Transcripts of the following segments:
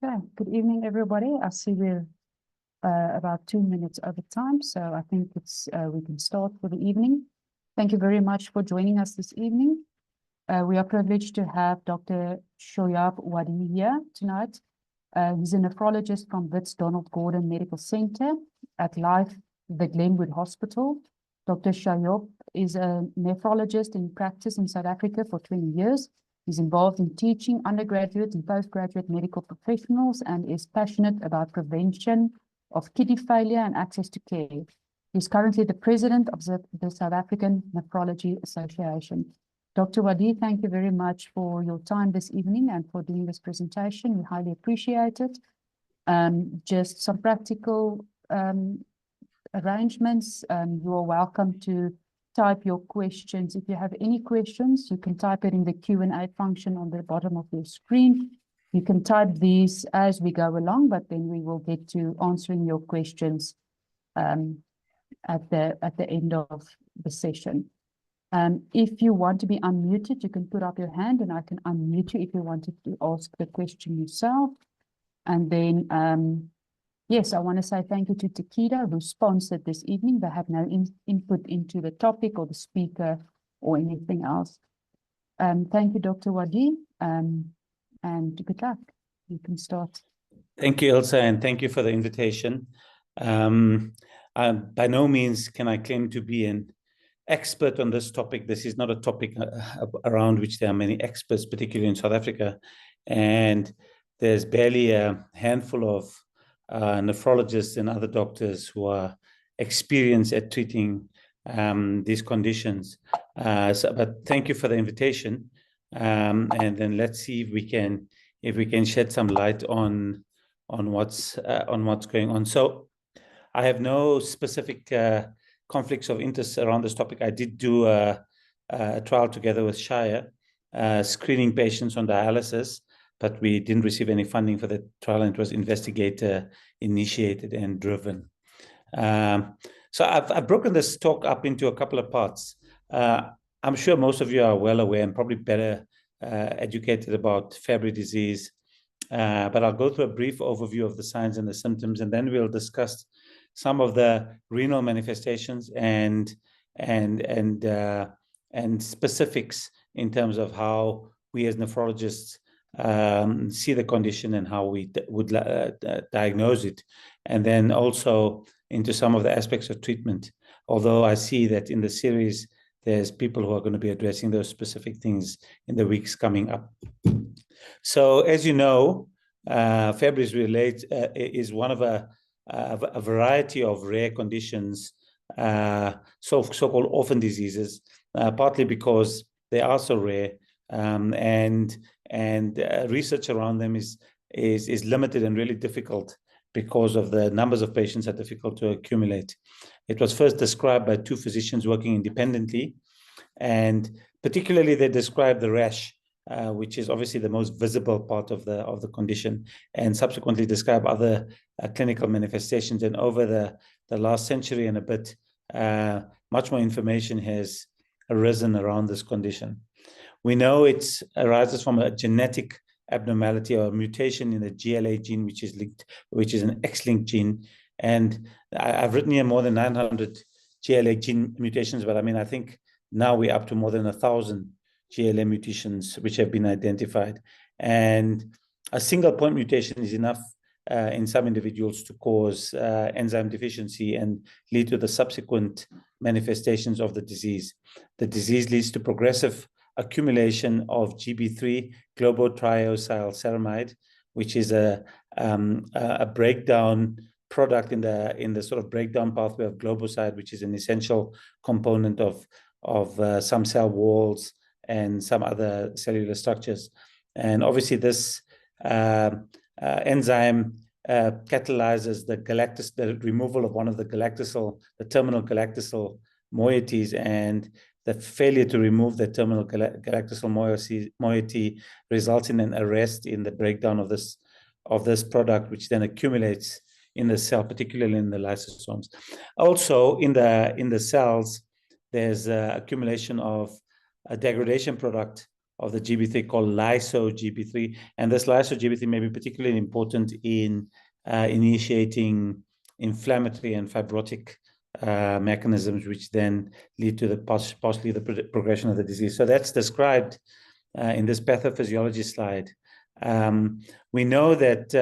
Okay, good evening, everybody. I see we're about 2 minutes over time, so I think we can start for the evening. Thank you very much for joining us this evening. We are privileged to have Dr. Shoyab Wadee here tonight. He's a nephrologist from Wits Donald Gordon Medical Center at the Glynwood Hospital. Dr. Shoyab is a nephrologist in practice in South Africa for 20 years. He's involved in teaching undergraduate and postgraduate medical professionals and is passionate about prevention of kidney failure and access to care. He's currently the president of the South African Nephrology Association. Dr. Wadee, thank you very much for your time this evening and for doing this presentation. We highly appreciate it. Just some practical arrangements. You are welcome to type your questions. If you have any questions, you can type it in the Q&A function on the bottom of your screen. You can type these as we go along, but then we will get to answering your questions at the end of the session. If you want to be unmuted, you can put up your hand and I can unmute you if you wanted to ask the question yourself. And then, yes, I want to say thank you to Takeda, who sponsored this evening. They had no input into the topic or the speaker or anything else. Thank you, Dr. Wadee, and good luck. You can start. Thank you, Elsa, and thank you for the invitation. By no means can I claim to be an expert on this topic. This is not a topic around which there are many experts, particularly in South Africa. And there's barely a handful of nephrologists and other doctors who are experienced at treating these conditions. But thank you for the invitation. And then let's see if we can shed some light on what's going on. So I have no specific conflicts of interest around this topic. I did do a trial together with Shire, screening patients on dialysis, but we didn't receive any funding for the trial, and it was investigator-initiated and driven. So I've broken this talk up into a couple of parts. I'm sure most of you are well aware and probably better educated about Fabry disease, but I'll go through a brief overview of the signs and the symptoms, and then we'll discuss some of the renal manifestations and specifics in terms of how we as nephrologists see the condition and how we would diagnose it, and then also into some of the aspects of treatment. Although I see that in the series, there's people who are going to be addressing those specific things in the weeks coming up. So as you know, Fabry is one of a variety of rare conditions, so-called orphan diseases, partly because they are so rare, and research around them is limited and really difficult because of the numbers of patients are difficult to accumulate. It was first described by two physicians working independently, and particularly they described the rash, which is obviously the most visible part of the condition, and subsequently describe other clinical manifestations. And over the last century and a bit, much more information has arisen around this condition. We know it arises from a genetic abnormality or mutation in the GLA gene, which is an X-linked gene. And I've written here more than 900 GLA gene mutations, but I mean, I think now we're up to more than 1,000 GLA mutations which have been identified. And a single point mutation is enough in some individuals to cause enzyme deficiency and lead to the subsequent manifestations of the disease. The disease leads to progressive accumulation of GB3, globotriaosylceramide, which is a breakdown product in the sort of breakdown pathway of globoside, which is an essential component of some cell walls and some other cellular structures. And obviously this enzyme catalyzes the removal of one of the terminal galactosyl moieties, and the failure to remove the terminal galactosyl moiety results in an arrest in the breakdown of this product, which then accumulates in the cell, particularly in the lysosomes. Also, in the cells, there's accumulation of a degradation product the GB3 called lyso-GB3. And this lyso-GB3 may be particularly important in initiating inflammatory and fibrotic mechanisms, which then lead to possibly the progression of the disease. So that's described in this pathophysiology slide. We know that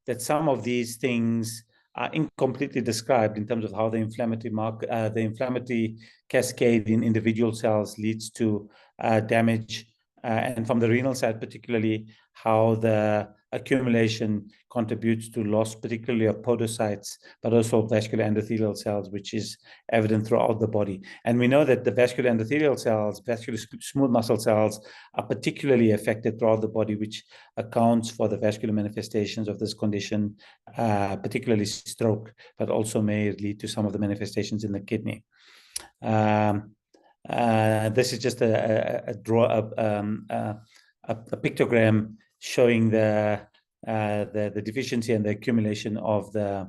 that some of these things are incompletely described in terms of how the inflammatory cascade in individual cells leads to damage, and from the renal side particularly, how the accumulation contributes to loss, particularly of podocytes, but also vascular endothelial cells, which is evident throughout the body. And we know that the vascular endothelial cells, vascular smooth muscle cells, are particularly affected throughout the body, which accounts for the vascular manifestations of this condition, particularly stroke, but also may lead to some of the manifestations in the kidney. This is just a pictogram showing the deficiency and the accumulation of the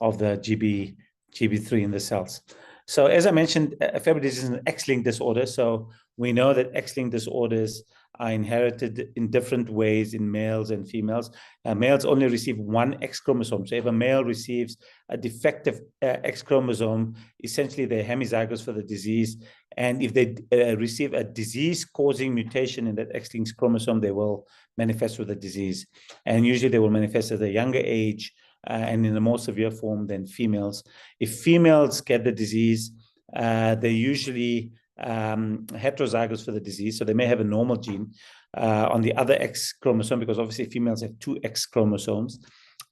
GB3 in the cells. So as I mentioned, Fabry disease is an X-linked disorder. So we know that X-linked disorders are inherited in different ways in males and females. Males only receive one X chromosome. So if a male receives a defective X chromosome, essentially they're homozygous for the disease. And if they receive a disease-causing mutation in that X-linked chromosome, they will manifest with the disease. And usually they will manifest at a younger age and in a more severe form than females. If females get the disease, they're usually heterozygous for the disease, so they may have a normal gene on the other X chromosome, because obviously females have two X chromosomes,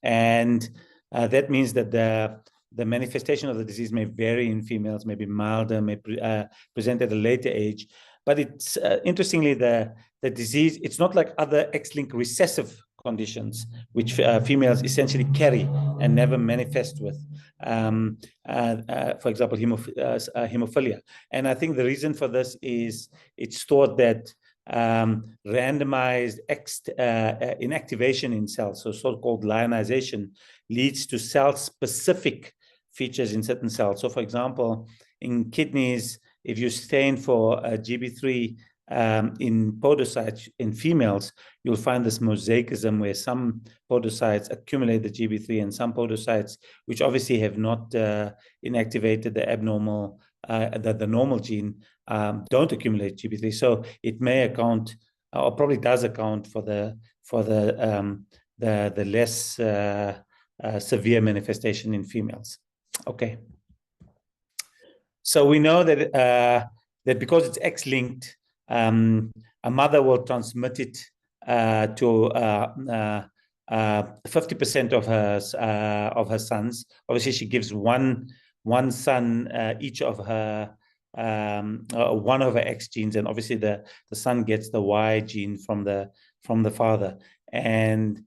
and that means that the manifestation of the disease may vary in females, may be milder, may present at a later age. But it's interestingly, the disease, it's not like other X-linked recessive conditions, which females essentially carry and never manifest with. For example, hemophilia. And I think the reason for this is it's thought that randomized inactivation in cells, so-called lionization, leads to cell-specific features in certain cells. So, for example, in kidneys, if you stain for GB3 in podocytes in females, you'll find this mosaicism where some podocytes accumulate the GB3 and some podocytes, which obviously have not inactivated the abnormal, the normal gene, don't accumulate GB3. So it may account, or probably does account for the less severe manifestation in females. Okay. So we know that that because it's X-linked, a mother will transmit it to 50% of her sons. Obviously, she gives one son each of her one of her X genes, and obviously the son gets the Y gene from the father. And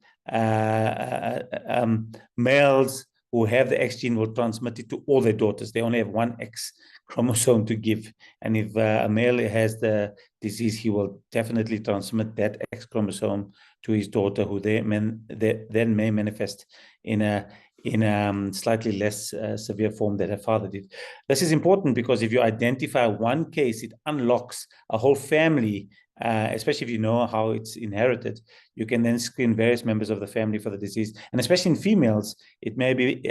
males who have the X gene will transmit it to all their daughters. They only have one X chromosome to give. And if a male has the disease, he will definitely transmit that X chromosome to his daughter, who then may manifest in a slightly less severe form that her father did. This is important because if you identify one case, it unlocks a whole family, especially if you know how it's inherited. You can then screen various members of the family for the disease. And especially in females, it may be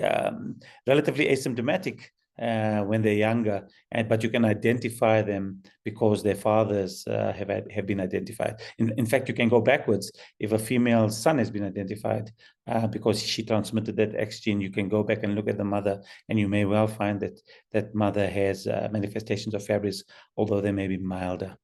relatively asymptomatic when they're younger, but you can identify them because their fathers have been identified. In fact, you can go backwards. If a female son has been identified because she transmitted that X gene, you can go back and look at the mother, and you may well find that that mother has manifestations of Fabry's, although they may be milder.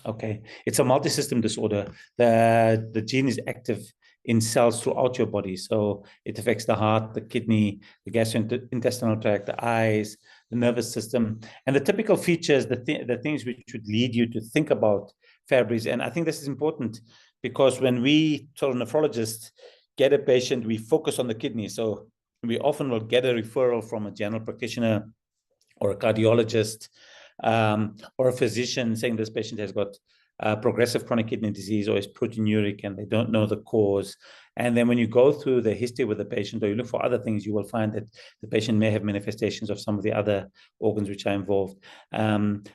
Okay, it's a multi-system disorder. The gene is active in cells throughout your body. So it affects the heart, the kidney, the gastrointestinal tract, the eyes, the nervous system. And the typical features, the things which would lead you to think about Fabry's. And I think this is important because when we, sort of nephrologists, get a patient, we focus on the kidney. So we often will get a referral from a general practitioner or a cardiologist or a physician saying this patient has got progressive chronic kidney disease or is proteinuria and they don't know the cause. And then when you go through the history with the patient, or you look for other things, you will find that the patient may have manifestations of some of the other organs which are involved,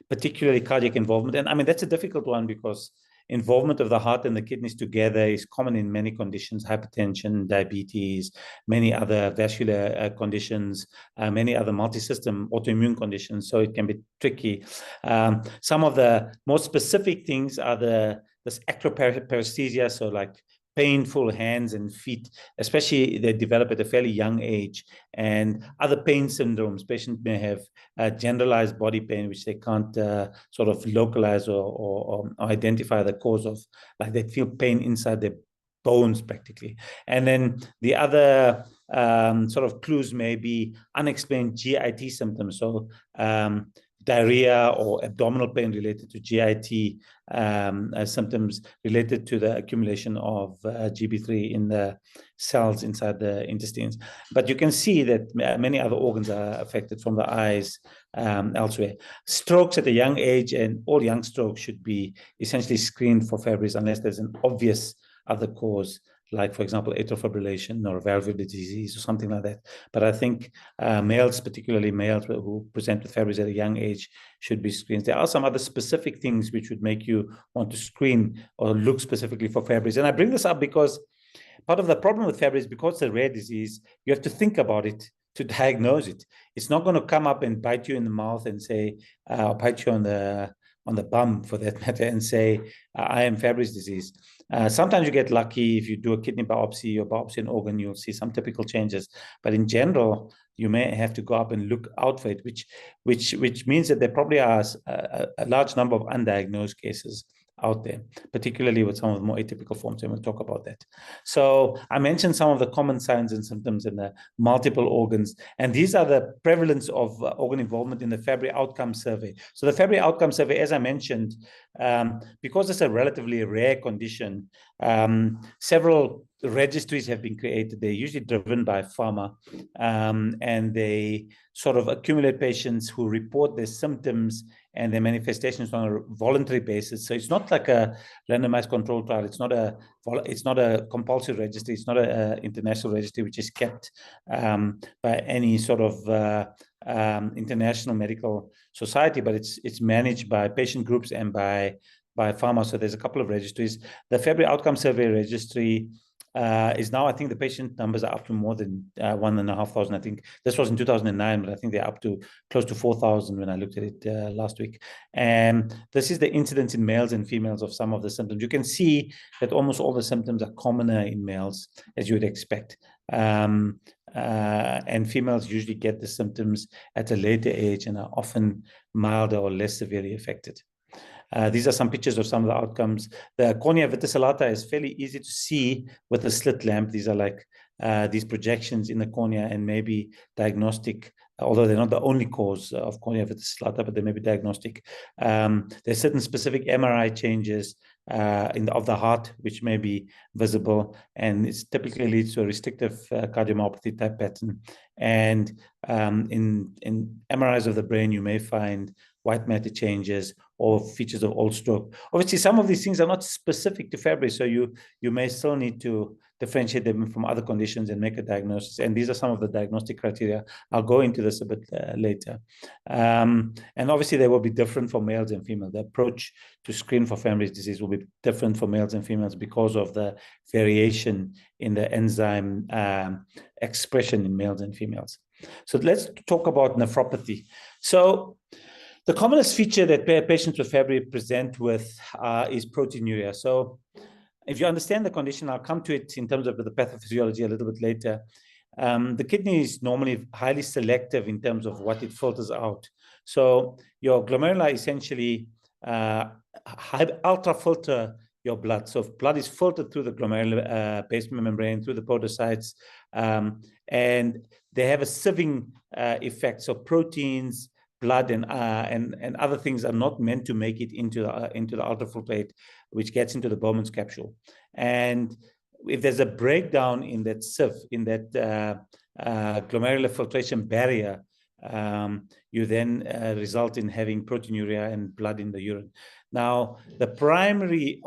particularly cardiac involvement. And I mean, that's a difficult one because involvement of the heart and the kidneys together is common in many conditions: hypertension, diabetes, many other vascular conditions, many other multi-system autoimmune conditions. So it can be tricky. Some of the most specific things are this acroparesthesia, so like painful hands and feet, especially they develop at a fairly young age, and other pain syndromes. Patients may have generalized body pain, which they can't sort of localize or identify the cause of, like they feel pain inside their bones practically. And then the other sort of clues may be unexplained GIT symptoms. So diarrhea or abdominal pain related to GIT symptoms related to the accumulation of GB3 in the cells inside the intestines. But you can see that many other organs are affected, from the eyes elsewhere. Strokes at a young age, and all young strokes should be essentially screened for Fabry's unless there's an obvious other cause, like, for example, atrial fibrillation or valvular disease or something like that. But I think males, particularly males who present with Fabry's at a young age, should be screened. There are some other specific things which would make you want to screen or look specifically for Fabry's. And I bring this up because part of the problem with Fabry is because it's a rare disease, you have to think about it to diagnose it. It's not going to come up and bite you in the mouth and say, or bite you on the bum for that matter, and say, I am Fabry's disease. Sometimes you get lucky. If you do a kidney biopsy or biopsy an organ, you'll see some typical changes. But in general, you may have to go up and look out for it, which means that there probably are a large number of undiagnosed cases out there, particularly with some of the more atypical forms, and we'll talk about that. So I mentioned some of the common signs and symptoms in the multiple organs, and these are the prevalence of organ involvement in the Fabry Outcome Survey. So the Fabry Outcome Survey, as I mentioned, because it's a relatively rare condition, several registries have been created. They're usually driven by pharma, and they sort of accumulate patients who report their symptoms and their manifestations on a voluntary basis. So it's not like a randomized control trial. It's not a compulsory registry. It's not an international registry which is kept by any sort of international medical society, but it's managed by patient groups and by pharma. So there's a couple of registries. The Fabry Outcome Survey Registry is now, I think the patient numbers are up to more than 1,500. I think this was in 2009, but I think they're up to close to 4,000 when I looked at it last week. And this is the incidence in males and females of some of the symptoms. You can see that almost all the symptoms are commoner in males, as you would expect. And females usually get the symptoms at a later age and are often milder or less severely affected. These are some pictures of some of the outcomes. The cornea vitellata is fairly easy to see with a slit lamp. These are like these projections in the cornea and maybe diagnostic, although they're not the only cause of cornea vitellata, but they may be diagnostic. There's certain specific MRI changes of the heart, which may be visible, and it typically leads to a restrictive cardiomyopathy type pattern. And in MRIs of the brain, you may find white matter changes or features of old stroke. Obviously, some of these things are not specific to Fabry, so you may still need to differentiate them from other conditions and make a diagnosis. And these are some of the diagnostic criteria. I'll go into this a bit later. And obviously, they will be different for males and females. The approach to screen for Fabry's disease will be different for males and females because of the variation in the enzyme expression in males and females. So let's talk about nephropathy. So the commonest feature that patients with Fabry present with is proteinuria. So if you understand the condition, I'll come to it in terms of the pathophysiology a little bit later. The kidney is normally highly selective in terms of what it filters out. So your glomeruli essentially ultra-filter your blood. So blood is filtered through the glomerular basement membrane, through the podocytes, and they have a sieving effect. So proteins, blood, and other things are not meant to make it into the ultrafiltrate, which gets into the Bowman's capsule. And if there's a breakdown in that sieve, in that glomerular filtration barrier, you then result in having proteinuria and blood in the urine. Now, the primary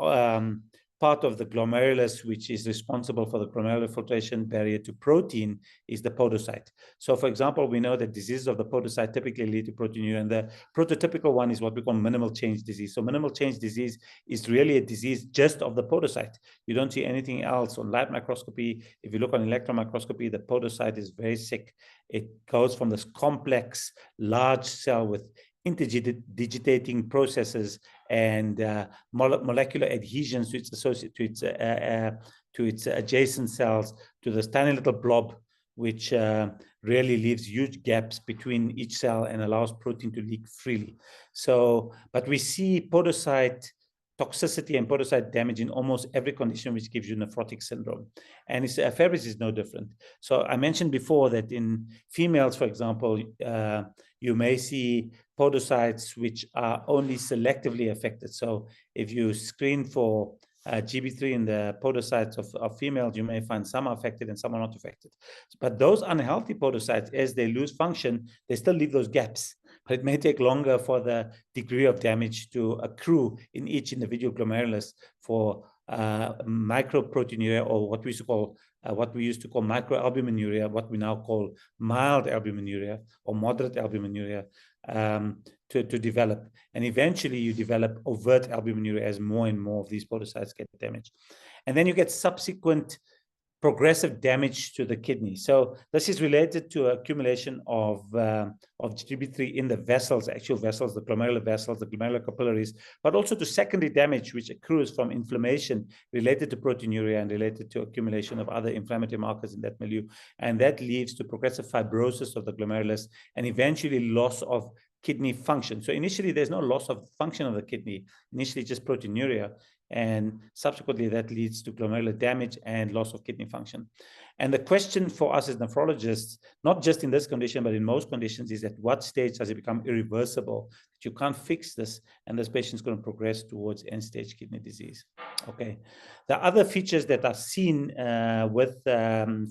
part of the glomerulus, which is responsible for the glomerular filtration barrier to protein, is the podocyte. So, for example, we know that diseases of the podocyte typically lead to proteinuria, and the prototypical one is what we call minimal change disease. So minimal change disease is really a disease just of the podocyte. You don't see anything else on light microscopy. If you look on electron microscopy, the podocyte is very sick. It goes from this complex, large cell with interdigitating processes and molecular adhesions to its adjacent cells, to this tiny little blob, which really leaves huge gaps between each cell and allows protein to leak freely. So, but we see podocyte toxicity and podocyte damage in almost every condition which gives you nephrotic syndrome. And Fabry is no different. So I mentioned before that in females, for example, you may see podocytes which are only selectively affected. So if you screen for GB3 in the podocytes of females, you may find some are affected and some are not affected. But those unhealthy podocytes, as they lose function, they still leave those gaps. But it may take longer for the degree of damage to accrue in each individual glomerulus for microproteinuria, or what we used to call microalbuminuria, what we now call mild albuminuria or moderate albuminuria, to develop. And eventually you develop overt albuminuria as more and more of these podocytes get damaged. And then you get subsequent progressive damage to the kidney. So this is related to accumulation of GB3 in the vessels, actual vessels, the glomerular vessels, the glomerular capillaries, but also to secondary damage, which accrues from inflammation related to proteinuria and related to accumulation of other inflammatory markers in that milieu. And that leads to progressive fibrosis of the glomerulus and eventually loss of kidney function. So initially, there's no loss of function of the kidney, initially just proteinuria. And subsequently, that leads to glomerular damage and loss of kidney function. And the question for us as nephrologists, not just in this condition, but in most conditions, is at what stage does it become irreversible? That you can't fix this, and this patient's going to progress towards end-stage kidney disease. Okay. The other features that are seen with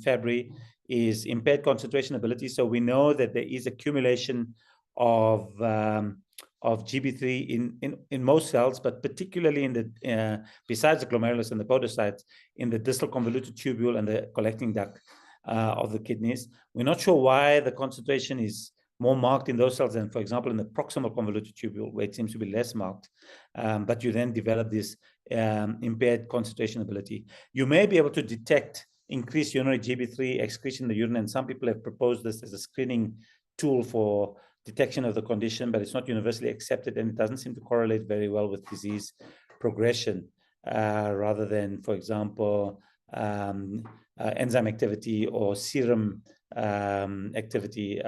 Fabry is impaired concentration ability. So we know that there is accumulation of GB3 in most cells, but particularly in the besides the glomerulus and the podocytes, in the distal convoluted tubule and the collecting duct of the kidneys. We're not sure why the concentration is more marked in those cells than, for example, in the proximal convoluted tubule, where it seems to be less marked. But you then develop this impaired concentration ability. You may be able to detect increased urinary GB3 excretion in the urine, and some people have proposed this as a screening tool for detection of the condition, but it's not universally accepted, and it doesn't seem to correlate very well with disease progression, rather than, for example, enzyme activity or serum activity,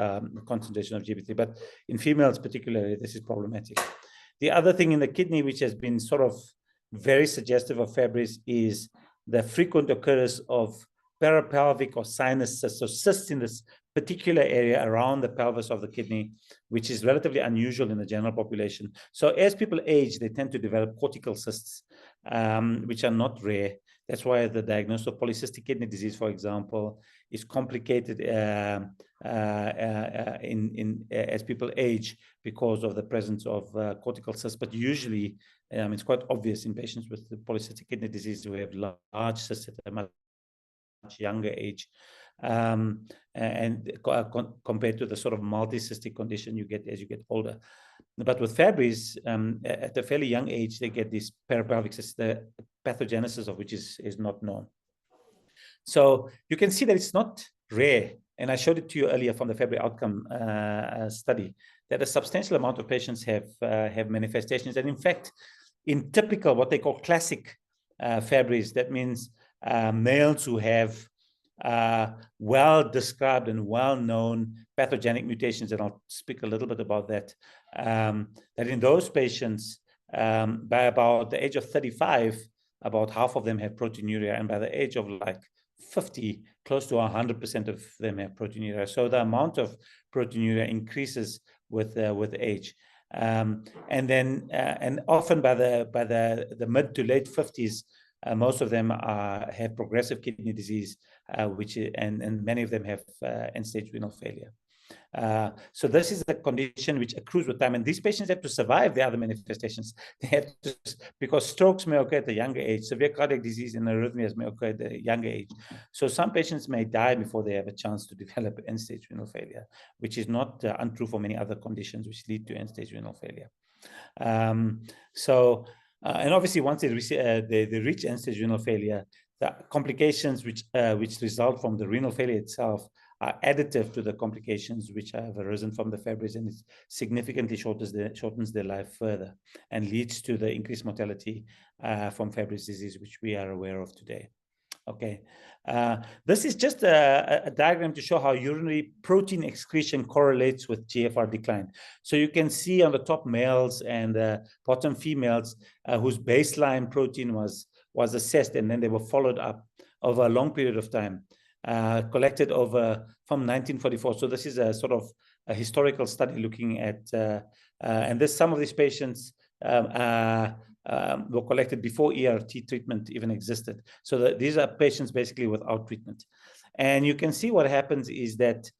concentration of GB3. But in females particularly, this is problematic. The other thing in the kidney, which has been sort of very suggestive of Fabry, is the frequent occurrence of parapelvic or sinus cysts, so cysts in this particular area around the pelvis of the kidney, which is relatively unusual in the general population. So as people age, they tend to develop cortical cysts, which are not rare. That's why the diagnosis of polycystic kidney disease, for example, is complicated as people age because of the presence of cortical cysts. But usually, it's quite obvious in patients with the polycystic kidney disease who have large cysts at a much younger age, and compared to the sort of multicystic condition you get as you get older. But with Fabry's, at a fairly young age, they get these parapelvic cysts, the pathogenesis of which is not known. So you can see that it's not rare, and I showed it to you earlier from the Fabry outcome study, that a substantial amount of patients have manifestations. And in fact, in typical, what they call classic Fabry's, that means males who have well-described and well-known pathogenic mutations, and I'll speak a little bit about that, that in those patients, by about the age of 35, about half of them have proteinuria, and by the age of like 50, close to 100% of them have proteinuria. So the amount of proteinuria increases with age. And then, and often by the mid to late 50s, most of them have progressive kidney disease, and many of them have end-stage renal failure. So this is a condition which accrues with time, and these patients have to survive the other manifestations. They have to, because strokes may occur at a younger age, severe cardiac disease and arrhythmias may occur at a younger age. So some patients may die before they have a chance to develop end-stage renal failure, which is not untrue for many other conditions which lead to end-stage renal failure. And obviously, once they reach end-stage renal failure, the complications which result from the renal failure itself are additive to the complications which have arisen from the Fabry's, and it significantly shortens their life further and leads to the increased mortality from Fabry's disease, which we are aware of today. Okay, this is just a diagram to show how urinary protein excretion correlates with GFR decline. So you can see on the top males and the bottom females whose baseline protein was assessed, and then they were followed up over a long period of time, collected over from 1944. So this is a sort of a historical study looking at, and this some of these patients were collected before ERT treatment even existed. So these are patients basically without treatment. And you can see what happens is that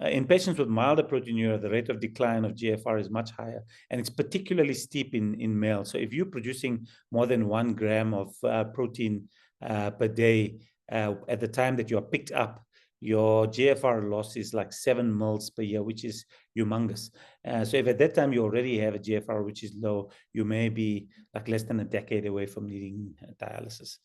in patients with milder proteinuria, the rate of decline of GFR is much higher, and it's particularly steep in males. So if you're producing more than 1 gram of protein per day at the time that you are picked up, your GFR loss is like 7 mils per year, which is humongous. So if at that time you already have a GFR which is low, you may be like less than a decade away from needing dialysis.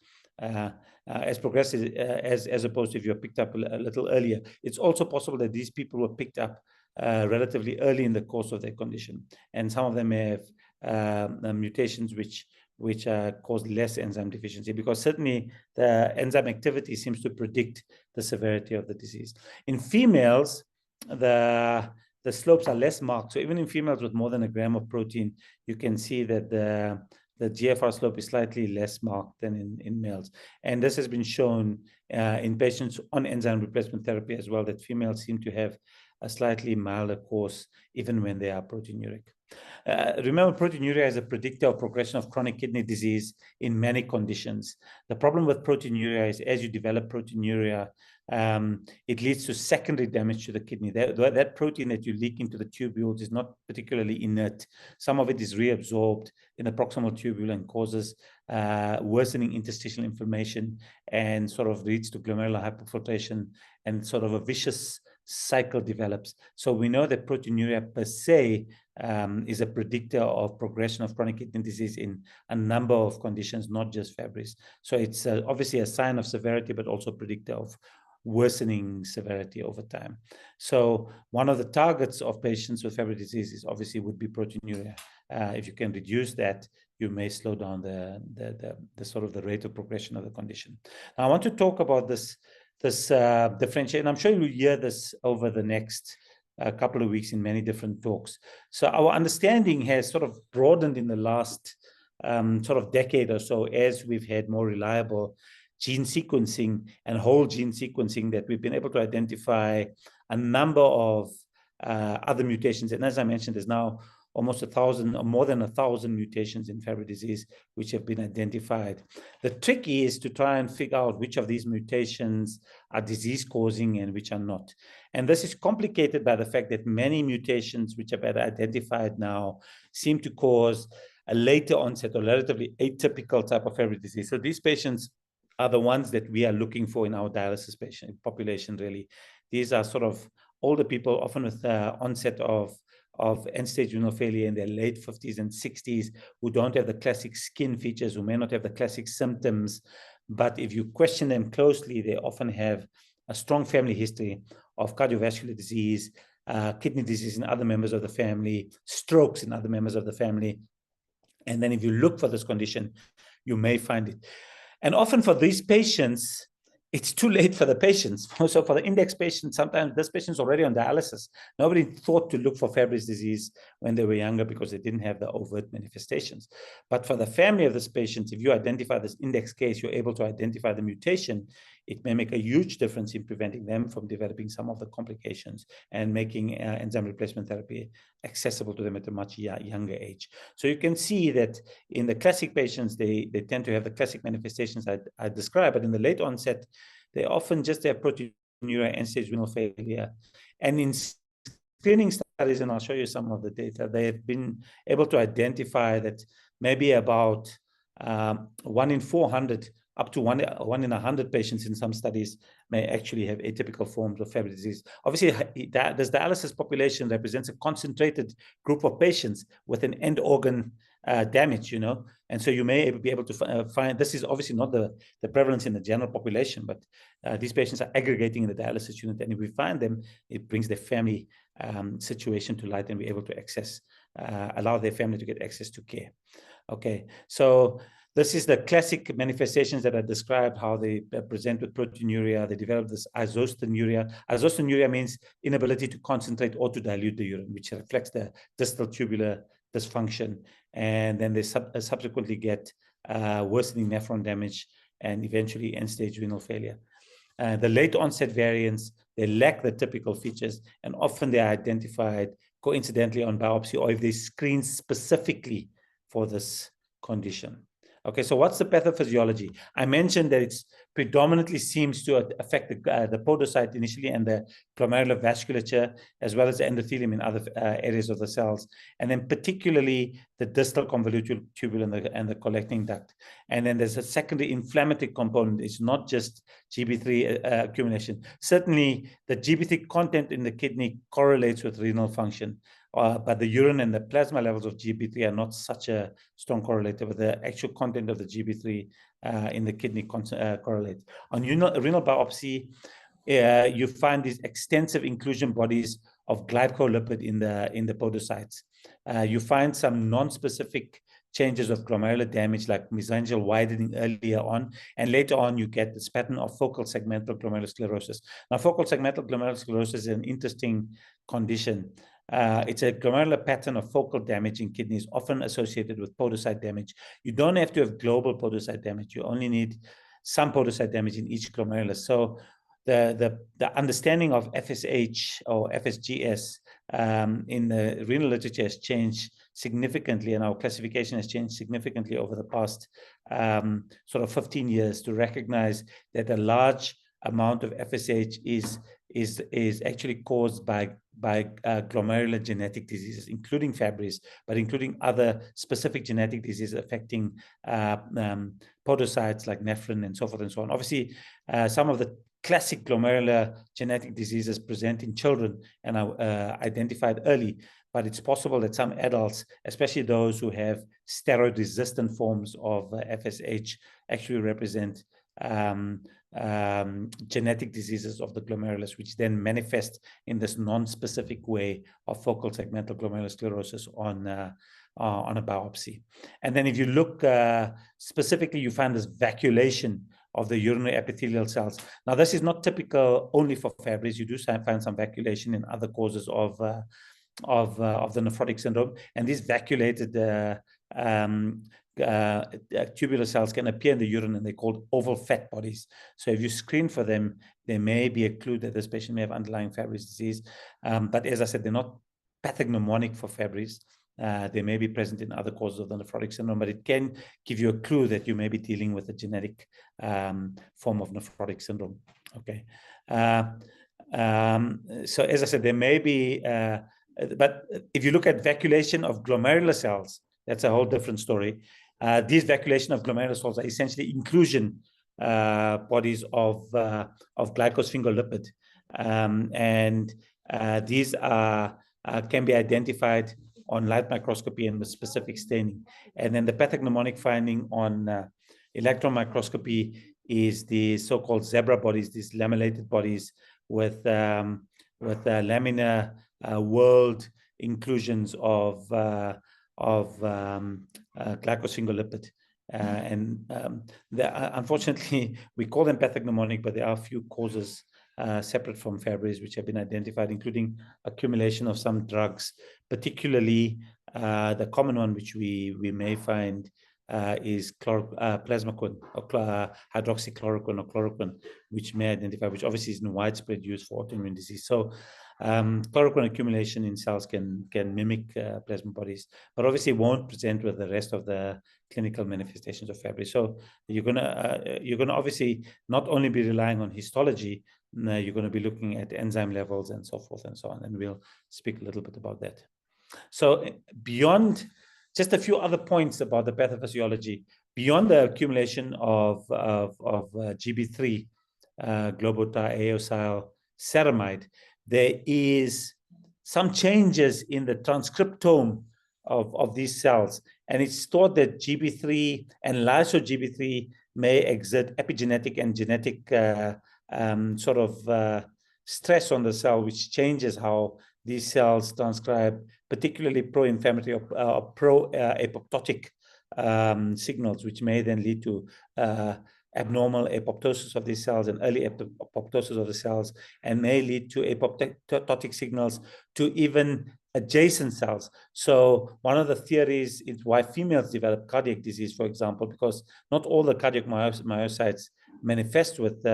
As progressive as opposed to if you're picked up a little earlier. It's also possible that these people were picked up relatively early in the course of their condition, and some of them may have mutations which cause less enzyme deficiency, because certainly the enzyme activity seems to predict the severity of the disease. In females, the slopes are less marked. So even in females with more than 1 gram of protein, you can see that the GFR slope is slightly less marked than in males. And this has been shown in patients on enzyme replacement therapy as well, that females seem to have a slightly milder course even when they are proteinuric. Remember, proteinuria is a predictor of progression of chronic kidney disease in many conditions. The problem with proteinuria is as you develop proteinuria, it leads to secondary damage to the kidney. That protein that you leak into the tubules is not particularly inert. Some of it is reabsorbed in the proximal tubule and causes worsening interstitial inflammation and sort of leads to glomerular hyperfiltration, and sort of a vicious cycle develops. So we know that proteinuria per se is a predictor of progression of chronic kidney disease in a number of conditions, not just Fabry's. So it's obviously a sign of severity, but also a predictor of worsening severity over time. So one of the targets of patients with Fabry disease is obviously would be proteinuria. If you can reduce that, you may slow down the sort of the rate of progression of the condition. Now, I want to talk about this differentiation. I'm sure you'll hear this over the next couple of weeks in many different talks. So our understanding has sort of broadened in the last sort of decade or so, as we've had more reliable gene sequencing and whole gene sequencing, that we've been able to identify a number of other mutations. And as I mentioned, there's now almost 1,000 or more than 1,000 mutations in Fabry disease which have been identified. The trick is to try and figure out which of these mutations are disease causing and which are not. And this is complicated by the fact that many mutations which have been identified now seem to cause a later onset or relatively atypical type of Fabry disease. So these patients are the ones that we are looking for in our dialysis patient population, really. These are sort of older people, often with onset of end-stage renal failure in their late 50s and 60s, who don't have the classic skin features, who may not have the classic symptoms. But if you question them closely, they often have a strong family history of cardiovascular disease, kidney disease in other members of the family, strokes in other members of the family. And then if you look for this condition, you may find it. And often for these patients, it's too late for the patients. So for the index patients, sometimes this patient's already on dialysis. Nobody thought to look for Fabry's disease when they were younger because they didn't have the overt manifestations. But for the family of this patient, if you identify this index case, you're able to identify the mutation, it may make a huge difference in preventing them from developing some of the complications and making enzyme replacement therapy accessible to them at a much younger age. So you can see that in the classic patients, they tend to have the classic manifestations I described, but in the late onset, they often just have proteinuria, end-stage renal failure. And in screening studies, and I'll show you some of the data, they have been able to identify that maybe about 1 in 400 up to 1 in 100 patients in some studies may actually have atypical forms of Fabry disease. Obviously, this dialysis population represents a concentrated group of patients with an end organ damage, and so you may be able to find, this is obviously not the prevalence in the general population, but these patients are aggregating in the dialysis unit, and if we find them, it brings their family situation to light, and we're able to allow their family to get access to care. Okay, so this is the classic manifestations that I described, how they present with proteinuria. They develop this isostenuria. Isostenuria means inability to concentrate or to dilute the urine, which reflects the distal tubular dysfunction. And then they subsequently get worsening nephron damage and eventually end-stage renal failure. The late onset variants, they lack the typical features, and often they are identified coincidentally on biopsy or if they screen specifically for this condition. Okay, so what's the pathophysiology? I mentioned that it's predominantly seems to affect the podocyte initially and the glomerular vasculature, as well as the endothelium in other areas of the cells, and then particularly the distal convolutional tubule and the collecting duct. And then there's a secondary inflammatory component. It's not just GB3 accumulation. Certainly, the GB3 content in the kidney correlates with renal function. But the urine and the plasma levels of GB3 are not such a strong correlator, but the actual content of the GB3 in the kidney correlates. On renal biopsy, you find these extensive inclusion bodies of glycolipid in the podocytes. You find some non-specific changes of glomerular damage like mesangial widening earlier on, and later on you get this pattern of focal segmental glomerulosclerosis. Now, focal segmental glomerulosclerosis is an interesting condition. It's a glomerular pattern of focal damage in kidneys, often associated with podocyte damage. You don't have to have global podocyte damage. You only need some podocyte damage in each glomerulus. So the understanding of FSH or FSGS in the renal literature has changed significantly, and our classification has changed significantly over the past sort of 15 years to recognize that a large amount of FSH is actually caused by glomerular genetic diseases, including Fabry's, but including other specific genetic diseases affecting podocytes like nephron and so forth and so on. Obviously, some of the classic glomerular genetic diseases present in children and are identified early, but it's possible that some adults, especially those who have steroid-resistant forms of FSH, actually represent genetic diseases of the glomerulus, which then manifest in this non-specific way of focal segmental glomerulosclerosis on a biopsy. And then if you look specifically, you find this vacuolation of the urinary epithelial cells. Now, this is not typical only for Fabry's. You do find some vacuolation in other causes of the nephrotic syndrome, and these vacuolated tubular cells can appear in the urine, and they're called oval fat bodies. So if you screen for them, there may be a clue that this patient may have underlying Fabry's disease. But as I said, they're not pathognomonic for Fabry's. They may be present in other causes of the nephrotic syndrome, but it can give you a clue that you may be dealing with a genetic form of nephrotic syndrome. Okay. So as I said, there may be, but if you look at vacuolation of glomerular cells, that's a whole different story. These vacuolation of glomerular cells are essentially inclusion bodies of glycosphingolipid, and these can be identified on light microscopy and with specific staining. And then the pathognomonic finding on electron microscopy is the so-called zebra bodies, these lamellated bodies with laminar whorled inclusions of glycosphingolipid. Unfortunately, we call them pathognomonic, but there are a few causes separate from Fabry's which have been identified, including accumulation of some drugs, particularly the common one which we may find is plasmaquine or hydroxychloroquine or chloroquine, which may identify, which obviously is in widespread use for autoimmune disease. So chloroquine accumulation in cells can mimic plasma bodies, but obviously won't present with the rest of the clinical manifestations of Fabry. So you're gonna obviously not only be relying on histology, you're going to be looking at enzyme levels and so forth and so on. And we'll speak a little bit about that. So beyond just a few other points about the pathophysiology, beyond the accumulation of GB3, globotriaosyl ceramide, there is some changes in the transcriptome of these cells. And it's thought that GB3 and lyso-GB3 may exert epigenetic and genetic stress on the cell, which changes how these cells transcribe, particularly pro-inflammatory or pro-apoptotic signals, which may then lead to abnormal apoptosis of these cells and early apoptosis of the cells, and may lead to apoptotic signals to even adjacent cells. So one of the theories is why females develop cardiac disease, for example, because not all the cardiac myocytes manifest with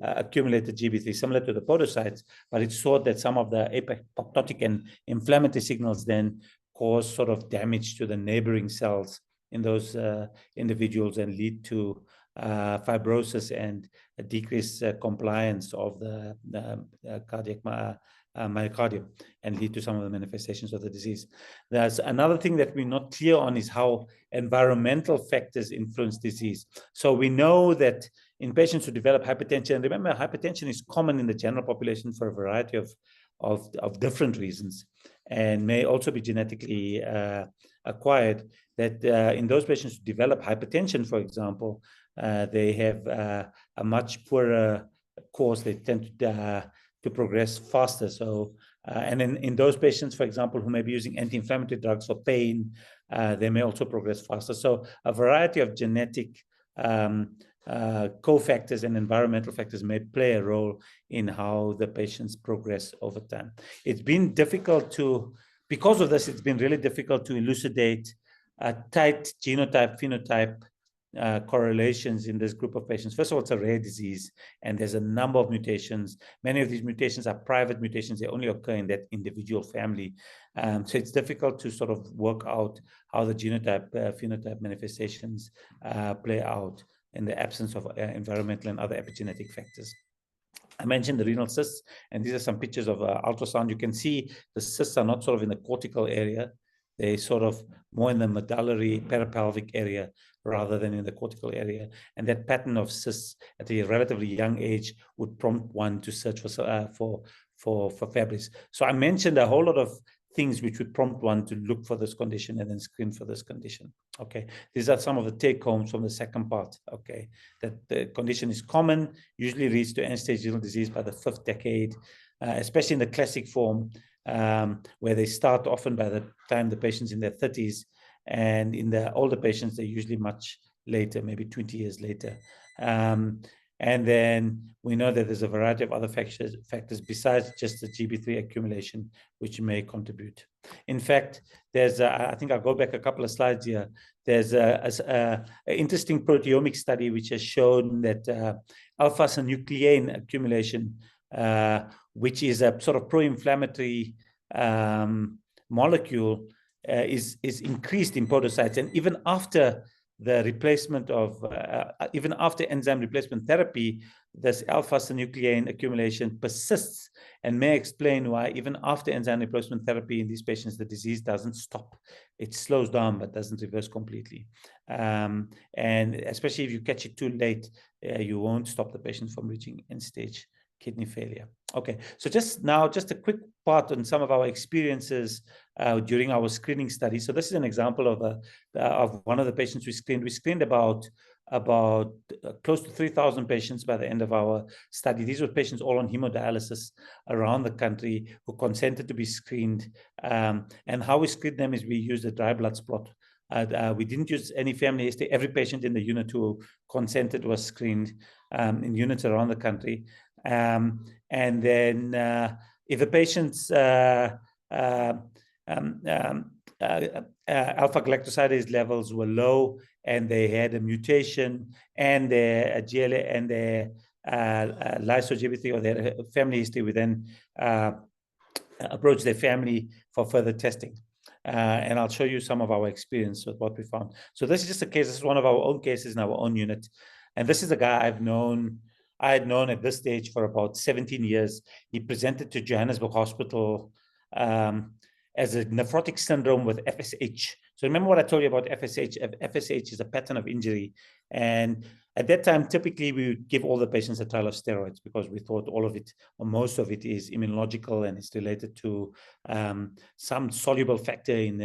accumulated GB3, similar to the podocytes, but it's thought that some of the apoptotic and inflammatory signals then cause sort of damage to the neighboring cells in those individuals and lead to fibrosis and a decreased compliance of the cardiac myocardium and lead to some of the manifestations of the disease. There's another thing that we're not clear on is how environmental factors influence disease. So we know that in patients who develop hypertension, and remember, hypertension is common in the general population for a variety of different reasons and may also be genetically acquired, that in those patients who develop hypertension, for example, they have a much poorer course. They tend to progress faster. So, and in those patients, for example, who may be using anti-inflammatory drugs for pain, they may also progress faster. So a variety of genetic cofactors and environmental factors may play a role in how the patients progress over time. It's been difficult to, because of this, it's been really difficult to elucidate tight genotype-phenotype correlations in this group of patients. First of all, it's a rare disease, and there's a number of mutations. Many of these mutations are private mutations. They only occur in that individual family. So it's difficult to sort of work out how the genotype-phenotype manifestations play out in the absence of environmental and other epigenetic factors. I mentioned the renal cysts, and these are some pictures of ultrasound. You can see the cysts are not sort of in the cortical area. They sort of more in the medullary peripelvic area rather than in the cortical area. And that pattern of cysts at a relatively young age would prompt one to search for Fabry. So I mentioned a whole lot of things which would prompt one to look for this condition and then screen for this condition. Okay, these are some of the take-homes from the second part. Okay, that the condition is common, usually leads to end-stage renal disease by the 5th decade, especially in the classic form, where they start often by the time the patient's in their 30s, and in the older patients, they're usually much later, maybe 20 years later. And then we know that there's a variety of other factors besides just the GB3 accumulation, which may contribute. In fact, there's, I think I'll go back a couple of slides here. There's an interesting proteomic study which has shown that alpha-synuclein accumulation, which is a sort of pro-inflammatory molecule, is increased in podocytes. And even after the replacement of, even after enzyme replacement therapy, this alpha-synuclein accumulation persists and may explain why even after enzyme replacement therapy in these patients, the disease doesn't stop. It slows down, but doesn't reverse completely. And especially if you catch it too late, you won't stop the patient from reaching end-stage kidney failure. Okay, so just a quick part on some of our experiences during our screening study. So this is an example of one of the patients we screened. We screened about close to 3,000 patients by the end of our study. These were patients all on hemodialysis around the country who consented to be screened. And how we screened them is we used a dry blood spot. We didn't use any family history. Every patient in the unit who consented was screened in units around the country. And then if the patient's alpha-galactosidase levels were low and they had a mutation and their GLA and their lyso-GB3 or their family history, we then approach their family for further testing. And I'll show you some of our experience with what we found. So this is just a case. This is one of our own cases in our own unit. And this is a guy I've known I had known at this stage for about 17 years. He presented to Johannesburg Hospital as a nephrotic syndrome with FSH. So remember what I told you about FSH? FSH is a pattern of injury. And at that time, typically we would give all the patients a trial of steroids because we thought all of it, or most of it, is immunological and it's related to some soluble factor in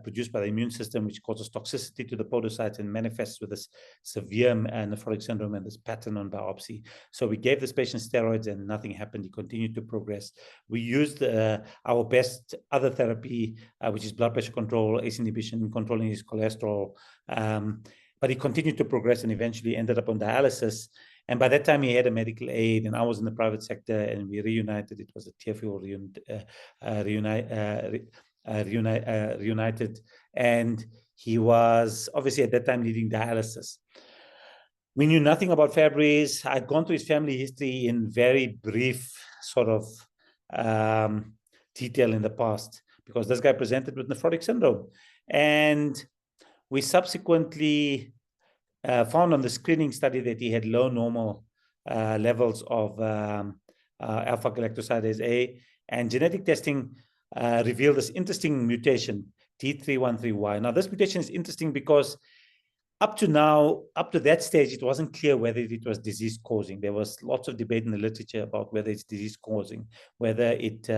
produced by the immune system, which causes toxicity to the podocytes and manifests with this severe nephrotic syndrome and this pattern on biopsy. So we gave this patient steroids and nothing happened. He continued to progress. We used our best other therapy, which is blood pressure control, ACE inhibition, controlling his cholesterol. But he continued to progress and eventually ended up on dialysis. And by that time, he had a medical aid, and I was in the private sector, and we reunited. It was a tearful reunited, and he was obviously at that time needing dialysis. We knew nothing about Fabry's. I'd gone through his family history in very brief sort of detail in the past because this guy presented with nephrotic syndrome. And we subsequently found on the screening study that he had low normal levels of alpha-galactosidase A, and genetic testing revealed this interesting mutation, D313Y. Now, this mutation is interesting because up to that stage, it wasn't clear whether it was disease-causing. There was lots of debate in the literature about whether it's disease-causing, whether it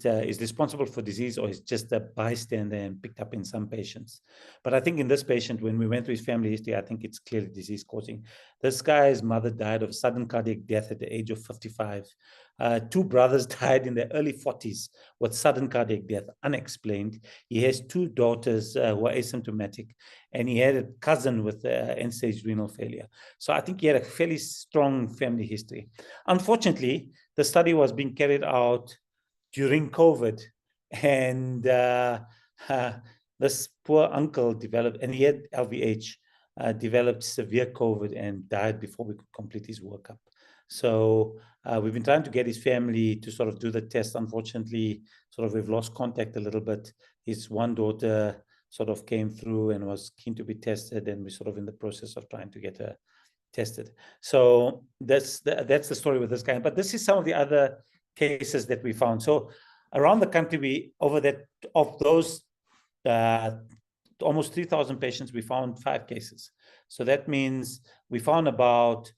is responsible for disease or is just a bystander and picked up in some patients. But I think in this patient, when we went through his family history, I think it's clearly disease-causing. This guy's mother died of sudden cardiac death at the age of 55. Two brothers died in their early 40s with sudden cardiac death, unexplained. He has two daughters who are asymptomatic, and he had a cousin with end-stage renal failure. So I think he had a fairly strong family history. Unfortunately, the study was being carried out during COVID, and this poor uncle developed, and he had LVH, developed severe COVID and died before we could complete his workup. So we've been trying to get his family to sort of do the test. Unfortunately, sort of we've lost contact a little bit. His one daughter sort of came through and was keen to be tested, and we're sort of in the process of trying to get her tested. So that's the story with this guy. But this is some of the other cases that we found. So around the country, of those almost 3,000 patients, we found 5 cases. So that means we found about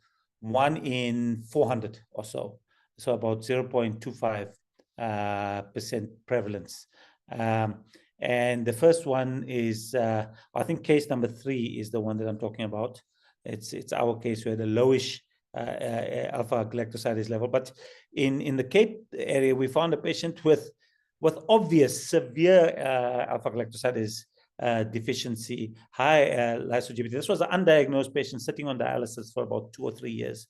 1 in 400 or so. So about 0.25% prevalence. And the first one is, I think case number 3 is the one that I'm talking about. It's our case where the lowish alpha-galactosidase level. But in the Cape area, we found a patient with obvious severe alpha-galactosidase deficiency, high lyso-Gb3. This was an undiagnosed patient sitting on dialysis for about 2 or 3 years.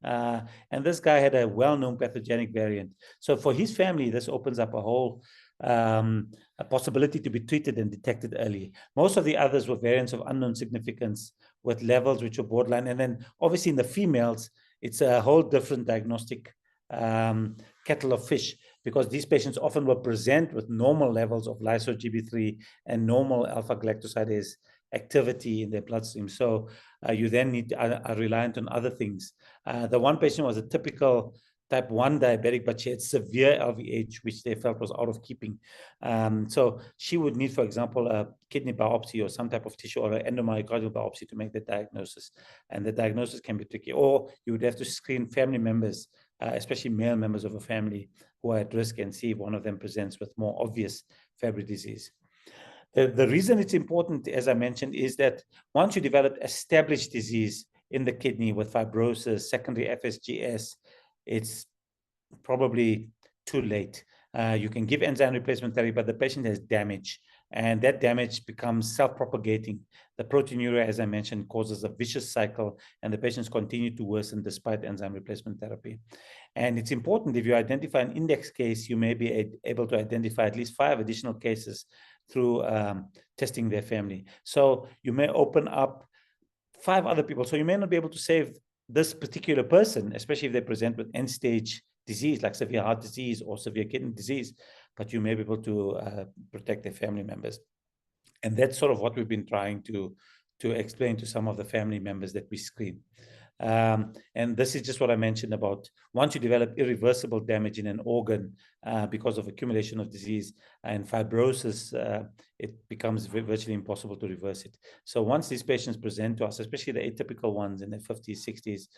And this guy had a well-known pathogenic variant. So for his family, this opens up a whole a possibility to be treated and detected early. Most of the others were variants of unknown significance with levels which are borderline. And then obviously in the females, it's a whole different diagnostic kettle of fish, because these patients often will present with normal levels of lyso-Gb3 and normal alpha-galactosidase activity in their bloodstream. So you then are reliant on other things. The one patient was a typical type 1 diabetic, but she had severe LVH, which they felt was out of keeping. So she would need, for example, a kidney biopsy or some type of tissue or an endomyocardial biopsy to make the diagnosis. And the diagnosis can be tricky. Or you would have to screen family members, especially male members of a family who are at risk, and see if one of them presents with more obvious Fabry disease. The reason it's important, as I mentioned, is that once you develop established disease in the kidney with fibrosis, secondary FSGS, it's probably too late. You can give enzyme replacement therapy, but the patient has damage, and that damage becomes self-propagating. The proteinuria, as I mentioned, causes a vicious cycle, and the patients continue to worsen despite enzyme replacement therapy. And it's important, if you identify an index case, you may be able to identify at least 5 additional cases through testing their family. So you may open up 5 other people. So you may not be able to save this particular person, especially if they present with end-stage disease like severe heart disease or severe kidney disease, but you may be able to protect their family members. And that's sort of what we've been trying to explain to some of the family members that we screen. And this is just what I mentioned about once you develop irreversible damage in an organ because of accumulation of disease and fibrosis, it becomes virtually impossible to reverse it. So once these patients present to us, especially the atypical ones in their 50s, 60s,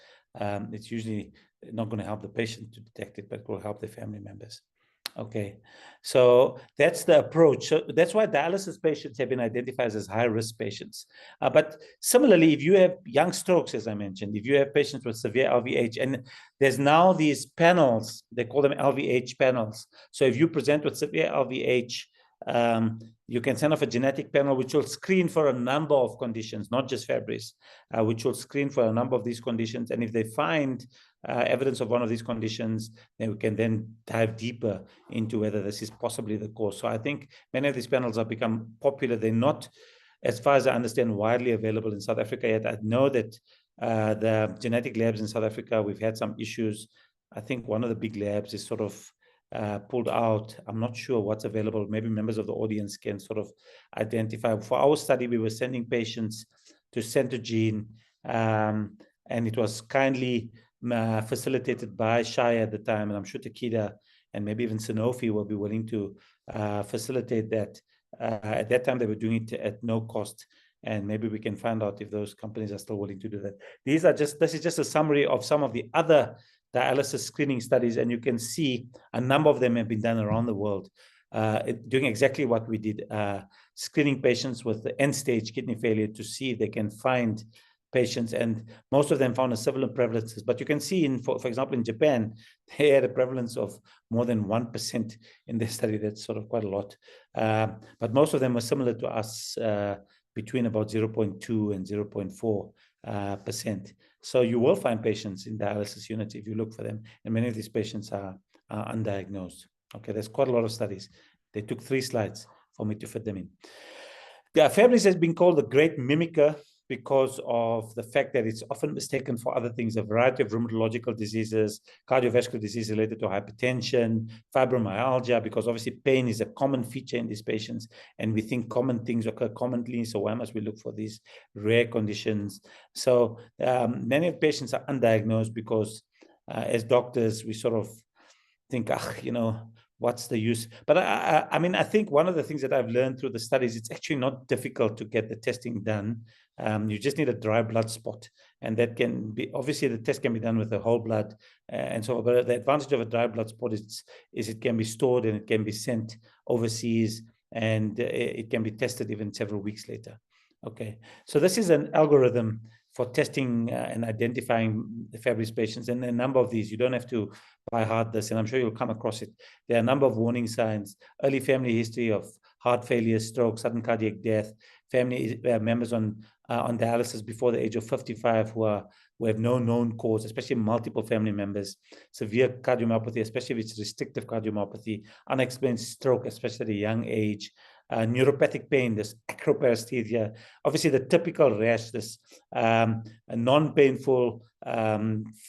it's usually not going to help the patient to detect it, but will help their family members. Okay, so that's the approach. So that's why dialysis patients have been identified as high-risk patients. But similarly, if you have young strokes, as I mentioned, if you have patients with severe LVH, and there's now these panels, they call them LVH panels. So if you present with severe LVH, you can send off a genetic panel which will screen for a number of conditions, not just Fabry's, which will screen for a number of these conditions. And if they find evidence of one of these conditions, then we can then dive deeper into whether this is possibly the cause. So I think many of these panels have become popular. They're not, as far as I understand, widely available in South Africa yet. I know that the genetic labs in South Africa, we've had some issues. I think one of the big labs is sort of pulled out. I'm not sure what's available. Maybe members of the audience can sort of identify. For our study, we were sending patients to Centogene, and it was kindly facilitated by Shaya at the time, and I'm sure Takeda and maybe even Sanofi will be willing to facilitate that. At that time, they were doing it at no cost, and maybe we can find out if those companies are still willing to do that. This is just a summary of some of the other dialysis screening studies, and you can see a number of them have been done around the world, doing exactly what we did, screening patients with the end-stage kidney failure to see if they can find patients, and most of them found a similar prevalences. But you can see, for example, in Japan, they had a prevalence of more than 1% in their study. That's sort of quite a lot. But most of them were similar to us, between about 0.2 and 0.4%. So you will find patients in dialysis units if you look for them, and many of these patients are undiagnosed. Okay, there's quite a lot of studies. They took 3 slides for me to fit them in. Fabry has been called the great mimicker because of the fact that it's often mistaken for other things, a variety of rheumatological diseases, cardiovascular disease related to hypertension, fibromyalgia, because obviously pain is a common feature in these patients, and we think common things occur commonly, so why must we look for these rare conditions? So many of patients are undiagnosed because as doctors, we sort of think, what's the use? But I mean, I think one of the things that I've learned through the studies, it's actually not difficult to get the testing done. You just need a dry blood spot, and that can be, obviously the test can be done with a whole blood and so on. But the advantage of a dry blood spot is it can be stored and it can be sent overseas, and it can be tested even several weeks later. Okay, so this is an algorithm for testing and identifying the Fabry's patients, and a number of these, you don't have to by heart this, and I'm sure you'll come across it. There are a number of warning signs: early family history of heart failure, stroke, sudden cardiac death, family members on dialysis before the age of 55 who have no known cause, especially multiple family members, severe cardiomyopathy, especially if it's restrictive cardiomyopathy, unexplained stroke, especially at a young age, neuropathic pain, this acroparesthesia, obviously the typical rash, this non-painful,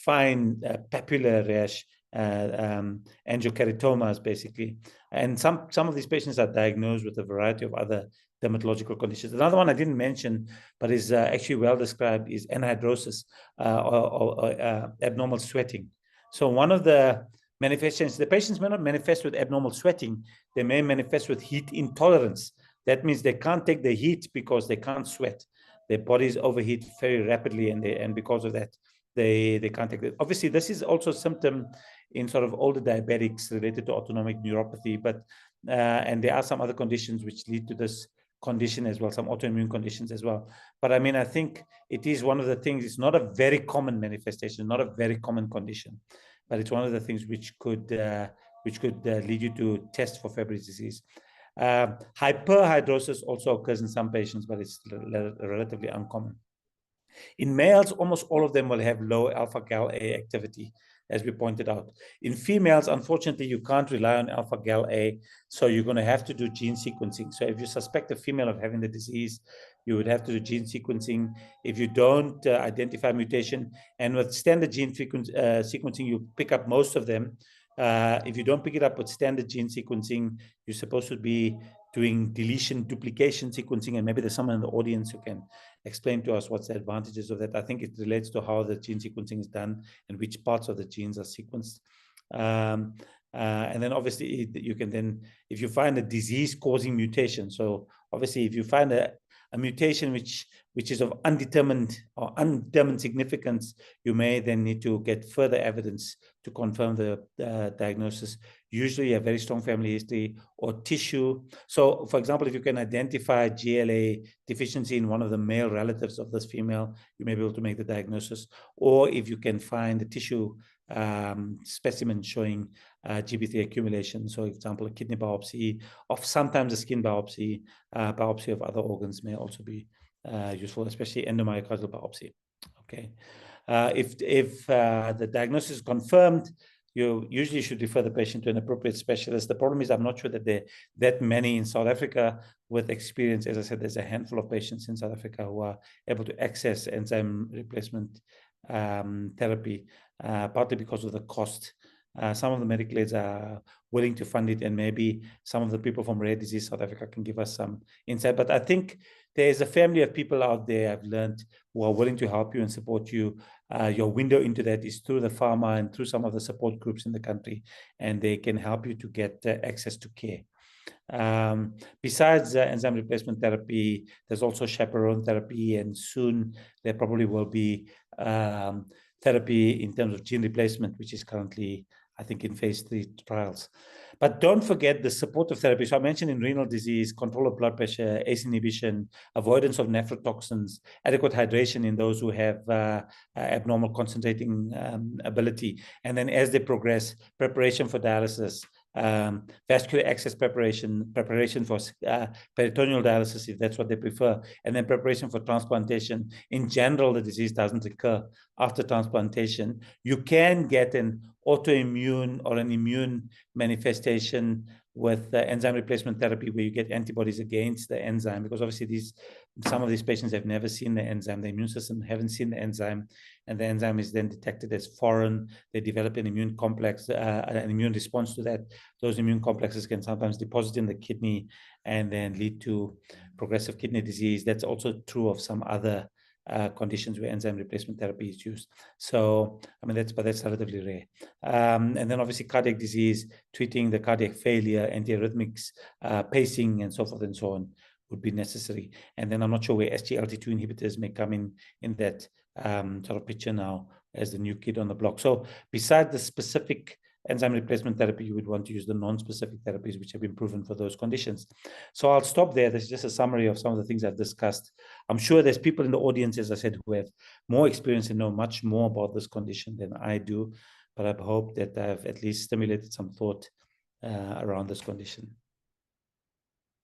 fine papular rash, angiokeratomas basically. And some of these patients are diagnosed with a variety of other dermatological conditions. Another one I didn't mention, but is actually well described, is anhidrosis, or abnormal sweating. So one of the manifestations, the patients may not manifest with abnormal sweating, they may manifest with heat intolerance. That means they can't take the heat because they can't sweat. Their bodies overheat very rapidly, and because of that, they can't take it. Obviously, this is also a symptom in sort of older diabetics related to autonomic neuropathy, but and there are some other conditions which lead to this condition as well, some autoimmune conditions as well. But I mean, I think it is one of the things, it's not a very common manifestation, not a very common condition, but it's one of the things which could lead you to test for Fabry disease. Hyperhidrosis also occurs in some patients, but it's relatively uncommon. In males, almost all of them will have low alpha-Gal A activity, as we pointed out. In females, unfortunately, you can't rely on alpha-Gal A, so you're going to have to do gene sequencing. So if you suspect a female of having the disease, you would have to do gene sequencing. If you don't identify mutation, and with standard gene sequencing, you pick up most of them, If you don't pick it up with standard gene sequencing, you're supposed to be doing deletion, duplication sequencing, and maybe there's someone in the audience who can explain to us what's the advantages of that. I think it relates to how the gene sequencing is done and which parts of the genes are sequenced. And then obviously you can then, if you find a disease-causing mutation, so obviously if you find a mutation which is of undetermined significance, you may then need to get further evidence to confirm the diagnosis. Usually a very strong family history or tissue. So for example, if you can identify GLA deficiency in one of the male relatives of this female, you may be able to make the diagnosis. Or if you can find a tissue specimen showing GB3 accumulation, so for example, a kidney biopsy, of sometimes a skin biopsy, biopsy of other organs may also be useful, especially endomyocardial biopsy. Okay, if the diagnosis is confirmed, you usually should refer the patient to an appropriate specialist. The problem is I'm not sure that there are that many in South Africa with experience. As I said, there's a handful of patients in South Africa who are able to access enzyme replacement therapy, partly because of the cost. Some of the medical aids are willing to fund it, and maybe some of the people from Rare Disease South Africa can give us some insight. But I think there is a family of people out there, I've learned, who are willing to help you and support you. Your window into that is through the pharma and through some of the support groups in the country, and they can help you to get access to care. Besides enzyme replacement therapy, there's also chaperone therapy, and soon there probably will be therapy in terms of gene replacement, which is currently, I think, in phase 3 trials. But don't forget the supportive therapy. So I mentioned in renal disease, control of blood pressure, ACE inhibition, avoidance of nephrotoxins, adequate hydration in those who have abnormal concentrating ability. And then as they progress, preparation for dialysis, vascular access preparation for peritoneal dialysis, if that's what they prefer, and then preparation for transplantation. In general, the disease doesn't occur after transplantation. You can get an autoimmune or an immune manifestation with enzyme replacement therapy, where you get antibodies against the enzyme, because obviously some of these patients have never seen the enzyme. The immune system haven't seen the enzyme, and the enzyme is then detected as foreign. They develop an immune complex, an immune response to that. Those immune complexes can sometimes deposit in the kidney and then lead to progressive kidney disease. That's also true of some other conditions where enzyme replacement therapy is used. So, I mean, that's relatively rare. And then obviously cardiac disease, treating the cardiac failure, antiarrhythmics, pacing, and so forth and so on would be necessary. And then I'm not sure where SGLT2 inhibitors may come in that sort of picture now as the new kid on the block. So besides the specific enzyme replacement therapy, you would want to use the non-specific therapies which have been proven for those conditions. So I'll stop there. This is just a summary of some of the things I've discussed. I'm sure there's people in the audience, as I said, who have more experience and know much more about this condition than I do, but I hope that I've at least stimulated some thought around this condition.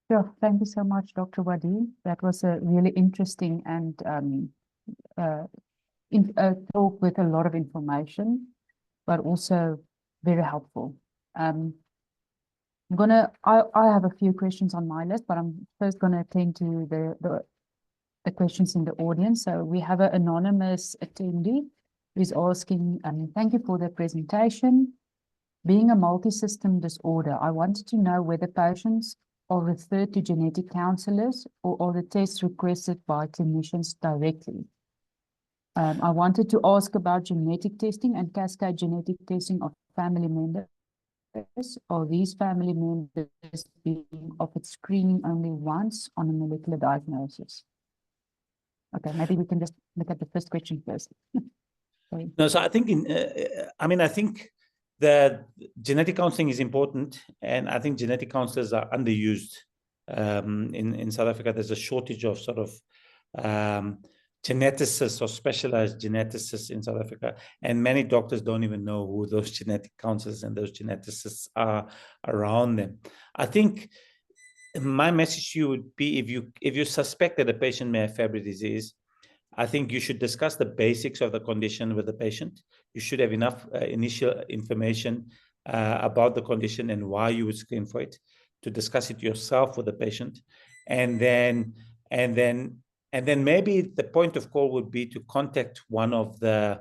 Sure. Thank you so much, Dr. Wadee. That was a really interesting and talk with a lot of information, but also very helpful. I have a few questions on my list, but I'm first going to attend to the questions in the audience. So we have an anonymous attendee who is asking, thank you for the presentation. Being a multi-system disorder, I wanted to know whether patients are referred to genetic counselors or are the tests requested by clinicians directly. I wanted to ask about genetic testing and cascade genetic testing of family members. Are these family members being offered screening only once on a molecular diagnosis? Okay, maybe we can just look at the first question first. No, so I think I think the genetic counseling is important, and I think genetic counselors are underused. In South Africa, there's a shortage of sort of geneticists or specialized geneticists in South Africa, and many doctors don't even know who those genetic counselors and those geneticists are around them. I think my message to you would be, if you suspect that a patient may have Fabry disease, I think you should discuss the basics of the condition with the patient. You should have enough initial information about the condition and why you would screen for it, to discuss it yourself with the patient. And then maybe the point of call would be to contact one of the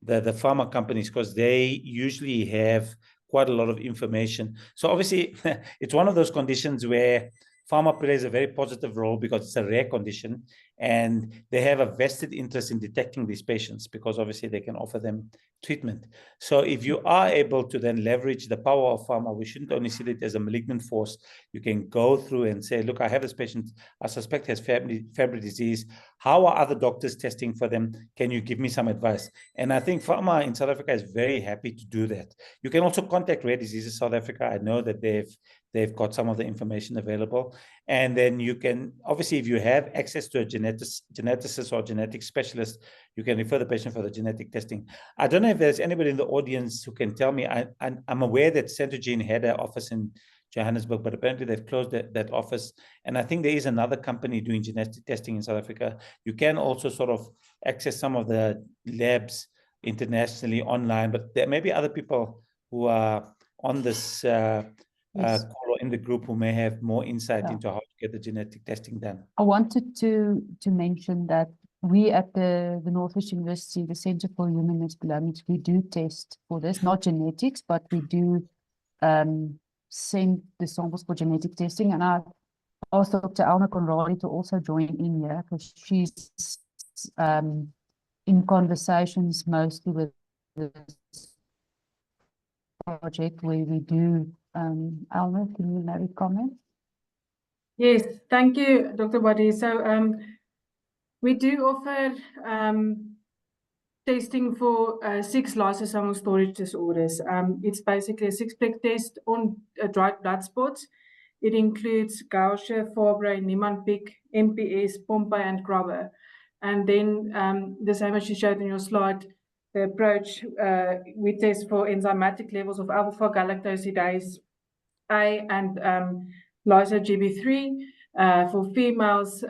the pharma companies, because they usually have quite a lot of information. So obviously, it's one of those conditions where pharma plays a very positive role because it's a rare condition, and they have a vested interest in detecting these patients because obviously they can offer them treatment. So if you are able to then leverage the power of pharma, we shouldn't only see it as a malignant force. You can go through and say, look, I have this patient, I suspect has Fabry disease. How are other doctors testing for them? Can you give me some advice? And I think pharma in South Africa is very happy to do that. You can also contact Rare Diseases South Africa. I know that they've got some of the information available. And then you can, obviously, if you have access to a geneticist or genetic specialist, you can refer the patient for the genetic testing. I don't know if there's anybody in the audience who can tell me. I'm aware that Centogene had an office in Johannesburg, but apparently they've closed that office. And I think there is another company doing genetic testing in South Africa. You can also sort of access some of the labs internationally online, but there may be other people who are on this call or in the group who may have more insight into how to get the genetic testing done. I wanted to mention that we at the Northwest University, the Center for Human Metabolomics, we do test for this, not genetics, but we do send the samples for genetic testing. And I asked Dr. Alma Conradi to also join in here because she's in conversations mostly with this project where we do. Alma, can you maybe comment? Yes, thank you, Dr. Wadee. So we do offer testing for 6 lysosomal storage disorders. It's basically a 6-plex test on dried blood spots. It includes Gaucher, Fabry, Niemann-Pick, MPS, Pompe, and Grubber. And then the same as you showed in your slide, the approach, we test for enzymatic levels of alpha-galactosidase A and lyso-Gb3. For females,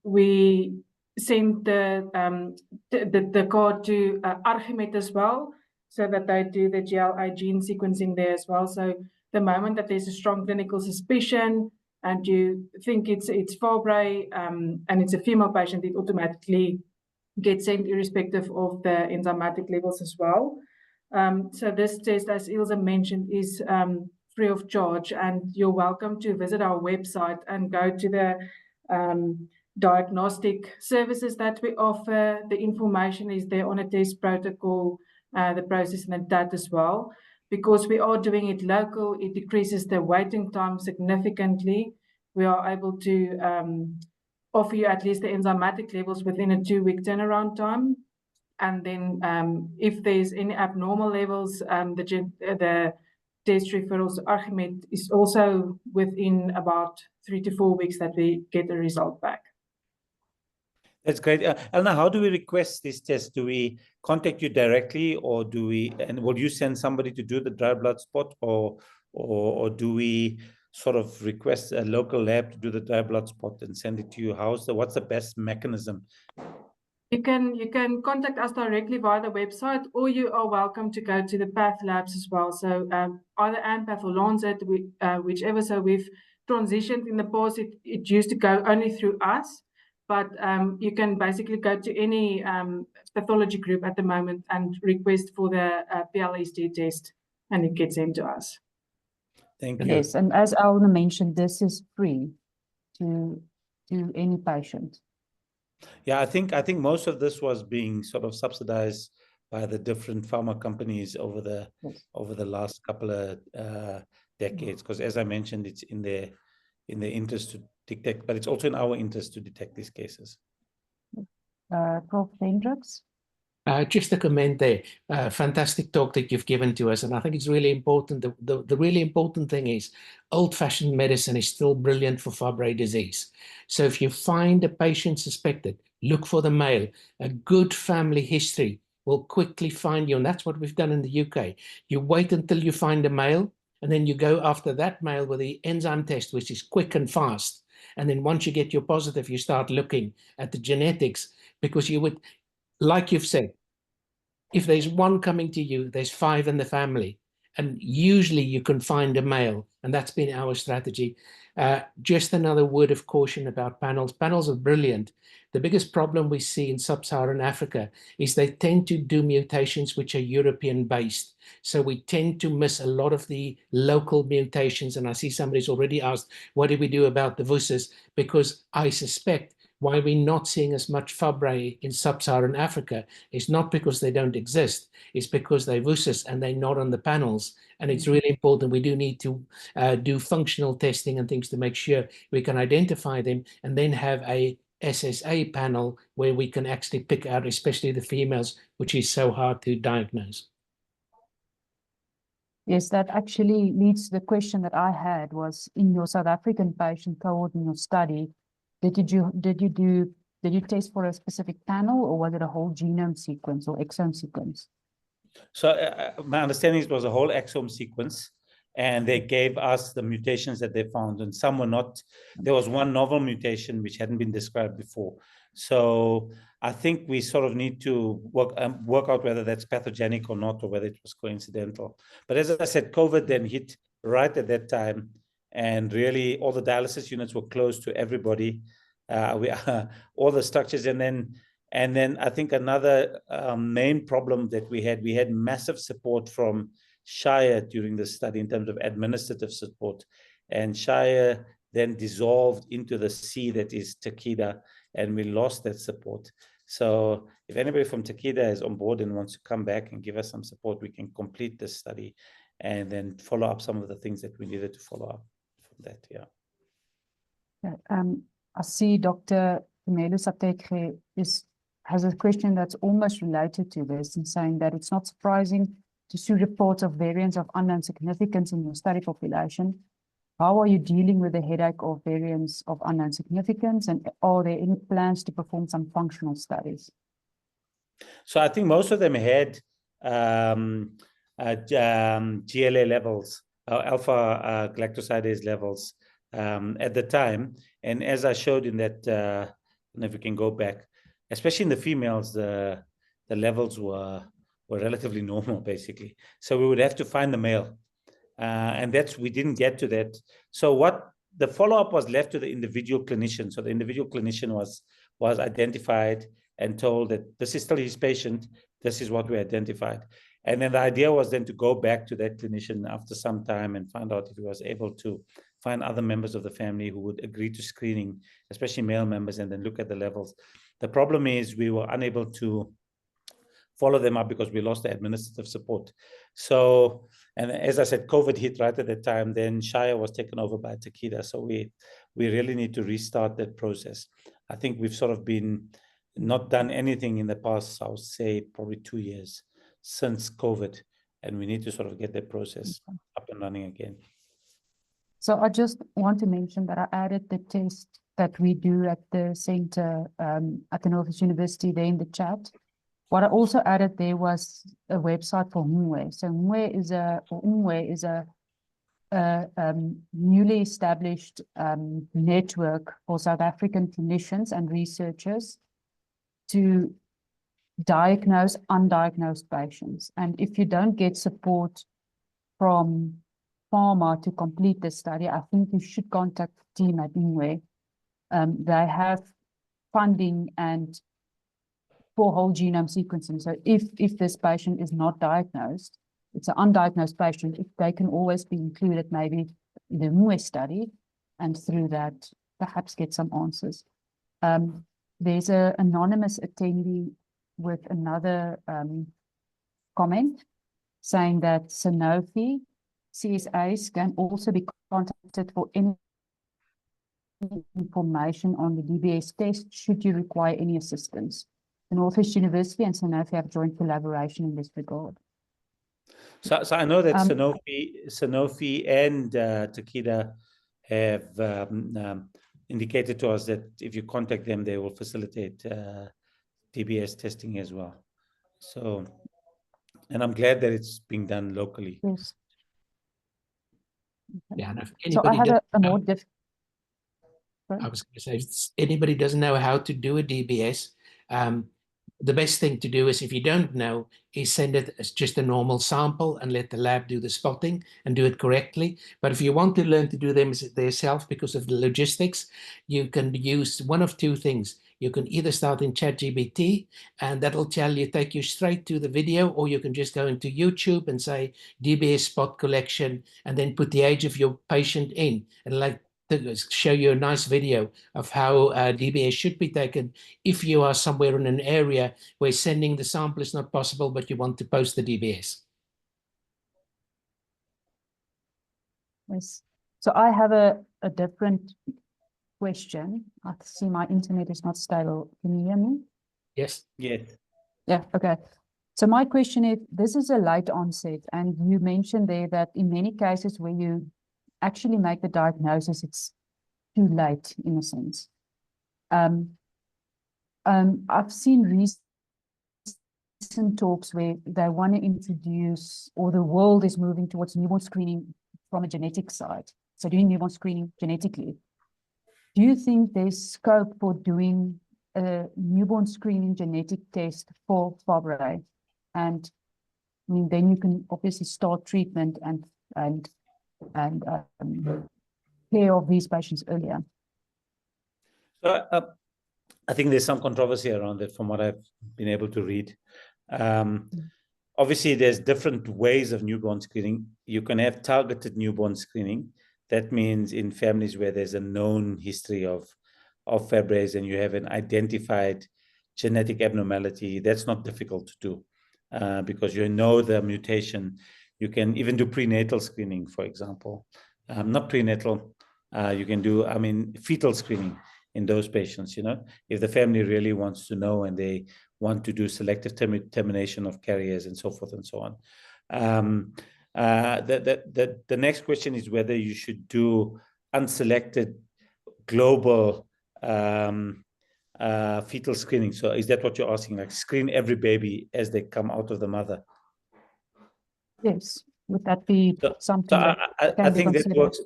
we send the card to Archimed as well, so that they do the GLA gene sequencing there as well. So the moment that there's a strong clinical suspicion and you think it's Fabry and it's a female patient, it automatically gets sent irrespective of the enzymatic levels as well. So this test, as Ilse mentioned, is free of charge, and you're welcome to visit our website and go to the diagnostic services that we offer. The information is there on a test protocol, the process and that as well. Because we are doing it local, it decreases the waiting time significantly. We are able to offer you at least the enzymatic levels within a 2-week turnaround time. And then if there's any abnormal levels, the test referrals to Archimed is also within about 3 to 4 weeks that we get the result back. That's great. Elna, how do we request this test? Do we contact you directly, or do we, and will you send somebody to do the dry blood spot, or do we sort of request a local lab to do the dry blood spot and send it to your house? What's the best mechanism? You can contact us directly via the website, or you are welcome to go to the Path Labs as well. So either ANPATH or Lancet, whichever. So we've transitioned in the past. It used to go only through us, but you can basically go to any pathology group at the moment and request for the PLSD test, and it gets sent to us. Thank you. Yes, and as Alna mentioned, this is free to any patient. Yeah, I think most of this was being sort of subsidized by the different pharma companies over the last couple of decades. Because as I mentioned, it's in their interest to detect, but it's also in our interest to detect these cases. Prof. Hendricks? Just a comment there. Fantastic talk that you've given to us, and I think it's really important. The really important thing is old-fashioned medicine is still brilliant for Fabry disease. So if you find a patient suspected, look for the male. A good family history will quickly find you, and that's what we've done in the UK. You wait until you find a male, and then you go after that male with the enzyme test, which is quick and fast. And then once you get your positive, you start looking at the genetics, because you would, like you've said, if there's one coming to you, there's 5 in the family. and usually you can find a male, and that's been our strategy. Just another word of caution about panels. Panels are brilliant. The biggest problem we see in sub-Saharan Africa is they tend to do mutations which are European-based. So we tend to miss a lot of the local mutations. And I see somebody's already asked, what do we do about the VUSs? Because I suspect why we're not seeing as much Fabry in sub-Saharan Africa is not because they don't exist. It's because they're VUSs and they're not on the panels. And it's really important. We do need to do functional testing and things to make sure we can identify them, and then have a SSA panel where we can actually pick out, especially the females, which is so hard to diagnose. Yes, that actually leads to the question that I had was, in your South African patient cohort in your study, did you test for a specific panel, or was it a whole genome sequence or exome sequence? So my understanding is it was a whole exome sequence, and they gave us the mutations that they found, and some were not. There was one novel mutation which hadn't been described before. So I think we sort of need to work out whether that's pathogenic or not, or whether it was coincidental. But as I said, COVID then hit right at that time, and really all the dialysis units were closed to everybody. All the structures, and then I think another main problem that we had massive support from Shire during the study in terms of administrative support, and Shire then dissolved into the sea that is Takeda, and we lost that support. So if anybody from Takeda is on board and wants to come back and give us some support, we can complete this study and then follow up some of the things that we needed to follow up from that. Yeah. I see Dr. Tumelo Satekge has a question that's almost related to this, and saying that it's not surprising to see reports of variants of unknown significance in your study population. How are you dealing with the headache of variants of unknown significance, and are there any plans to perform some functional studies? So I think most of them had GLA levels, alpha galactosidase levels at the time. And as I showed in that, I don't know if we can go back, especially in the females, the levels were relatively normal, basically. So we would have to find the male. And we didn't get to that. So what the follow-up was left to the individual clinician. So the individual clinician was identified and told that this is still his patient, this is what we identified. And then the idea was then to go back to that clinician after some time and find out if he was able to find other members of the family who would agree to screening, especially male members, and then look at the levels. The problem is we were unable to follow them up because we lost the administrative support. So, and as I said, COVID hit right at that time. Then Shire was taken over by Takeda. So we really need to restart that process. I think we've sort of been not done anything in the past, I would say probably 2 years since COVID, and we need to sort of get that process up and running again. So I just want to mention that I added the test that we do at the center at the Northwest University there in the chat. What I also added there was a website for UNWE. So UNWE is a newly established network for South African clinicians and researchers to diagnose undiagnosed patients. And if you don't get support from pharma to complete the study, I think you should contact the team at UNWE. They have funding and for whole genome sequencing. So if this patient is not diagnosed, it's an undiagnosed patient, if they can always be included maybe in the UNWE study, and through that perhaps get some answers. There's an anonymous attendee with another comment saying that Sanofi CSAs can also be contacted for any information on the DBS test should you require any assistance. The Northwest University and Sanofi have joint collaboration in this regard. So I know that Sanofi and Takeda have indicated to us that if you contact them, they will facilitate DBS testing as well. So, and I'm glad that it's being done locally. Yes. Yeah, and if So I anybody have a more difficult. I was going to say, if anybody doesn't know how to do a DBS, the best thing to do is, if you don't know, is send it as just a normal sample and let the lab do the spotting and do it correctly. But if you want to learn to do them yourself because of the logistics, you can use one of two things. You can either start in ChatGPT, and that'll take you straight to the video, or you can just go into YouTube and say DBS spot collection, and then put the age of your patient in, and like to show you a nice video of how DBS should be taken if you are somewhere in an area where sending the sample is not possible, but you want to post the DBS. Yes. So I have a different question. I see my internet is not stable. Can you hear me? Yes. Yes. Yeah, okay. So my question is, this is a late onset, and you mentioned there that in many cases where you actually make the diagnosis, it's too late in a sense. I've seen recent talks where they want to introduce, or the world is moving towards newborn screening from a genetic side. So doing newborn screening genetically. Do you think there's scope for doing a newborn screening genetic test for Fabry? And I mean, then you can obviously start treatment and care of these patients earlier. So I think there's some controversy around it from what I've been able to read. Obviously, there's different ways of newborn screening. You can have targeted newborn screening. That means in families where there's a known history of Fabry's and you have an identified genetic abnormality, that's not difficult to do because you know the mutation. You can even do prenatal screening, for example. Not prenatal, you can do, fetal screening in those patients, if the family really wants to know and they want to do selective termination of carriers and so forth and so on. The next question is whether you should do unselected global fetal screening. So is that what you're asking? Like screen every baby as they come out of the mother? Yes. Would that be something so that I think that considered? works.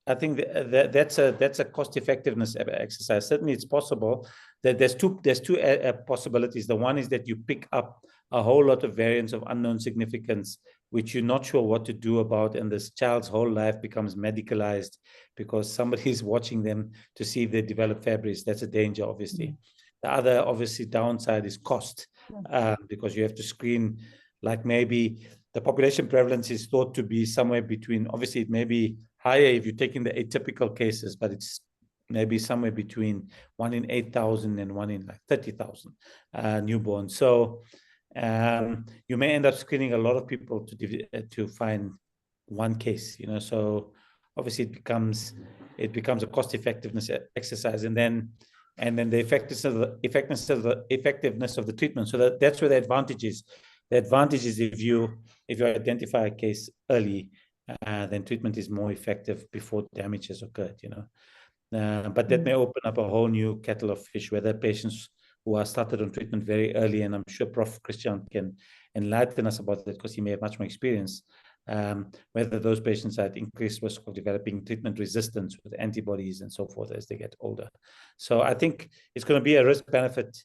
I think that's a cost effectiveness exercise. Certainly, it's possible. That there's two possibilities. The one is that you pick up a whole lot of variants of unknown significance, which you're not sure what to do about, and this child's whole life becomes medicalized because somebody is watching them to see if they develop Fabry's. That's a danger, obviously. The other, obviously, downside is cost, because you have to screen, like maybe the population prevalence is thought to be somewhere between, obviously, it may be higher if you're taking the atypical cases, but it's maybe somewhere between 1 in 8,000 and 1 in like 30,000 newborns. So you may end up screening a lot of people to find one case, so obviously it becomes a cost effectiveness exercise, and then the effectiveness of the treatment. So that's where the advantage is. The advantage is if you identify a case early, then treatment is more effective before damage has occurred, but that may open up a whole new kettle of fish, whether patients who are started on treatment very early, and I'm sure Prof. Christian can enlighten us about that because he may have much more experience, whether those patients are at increased risk of developing treatment resistance with antibodies and so forth as they get older. So I think it's going to be a risk-benefit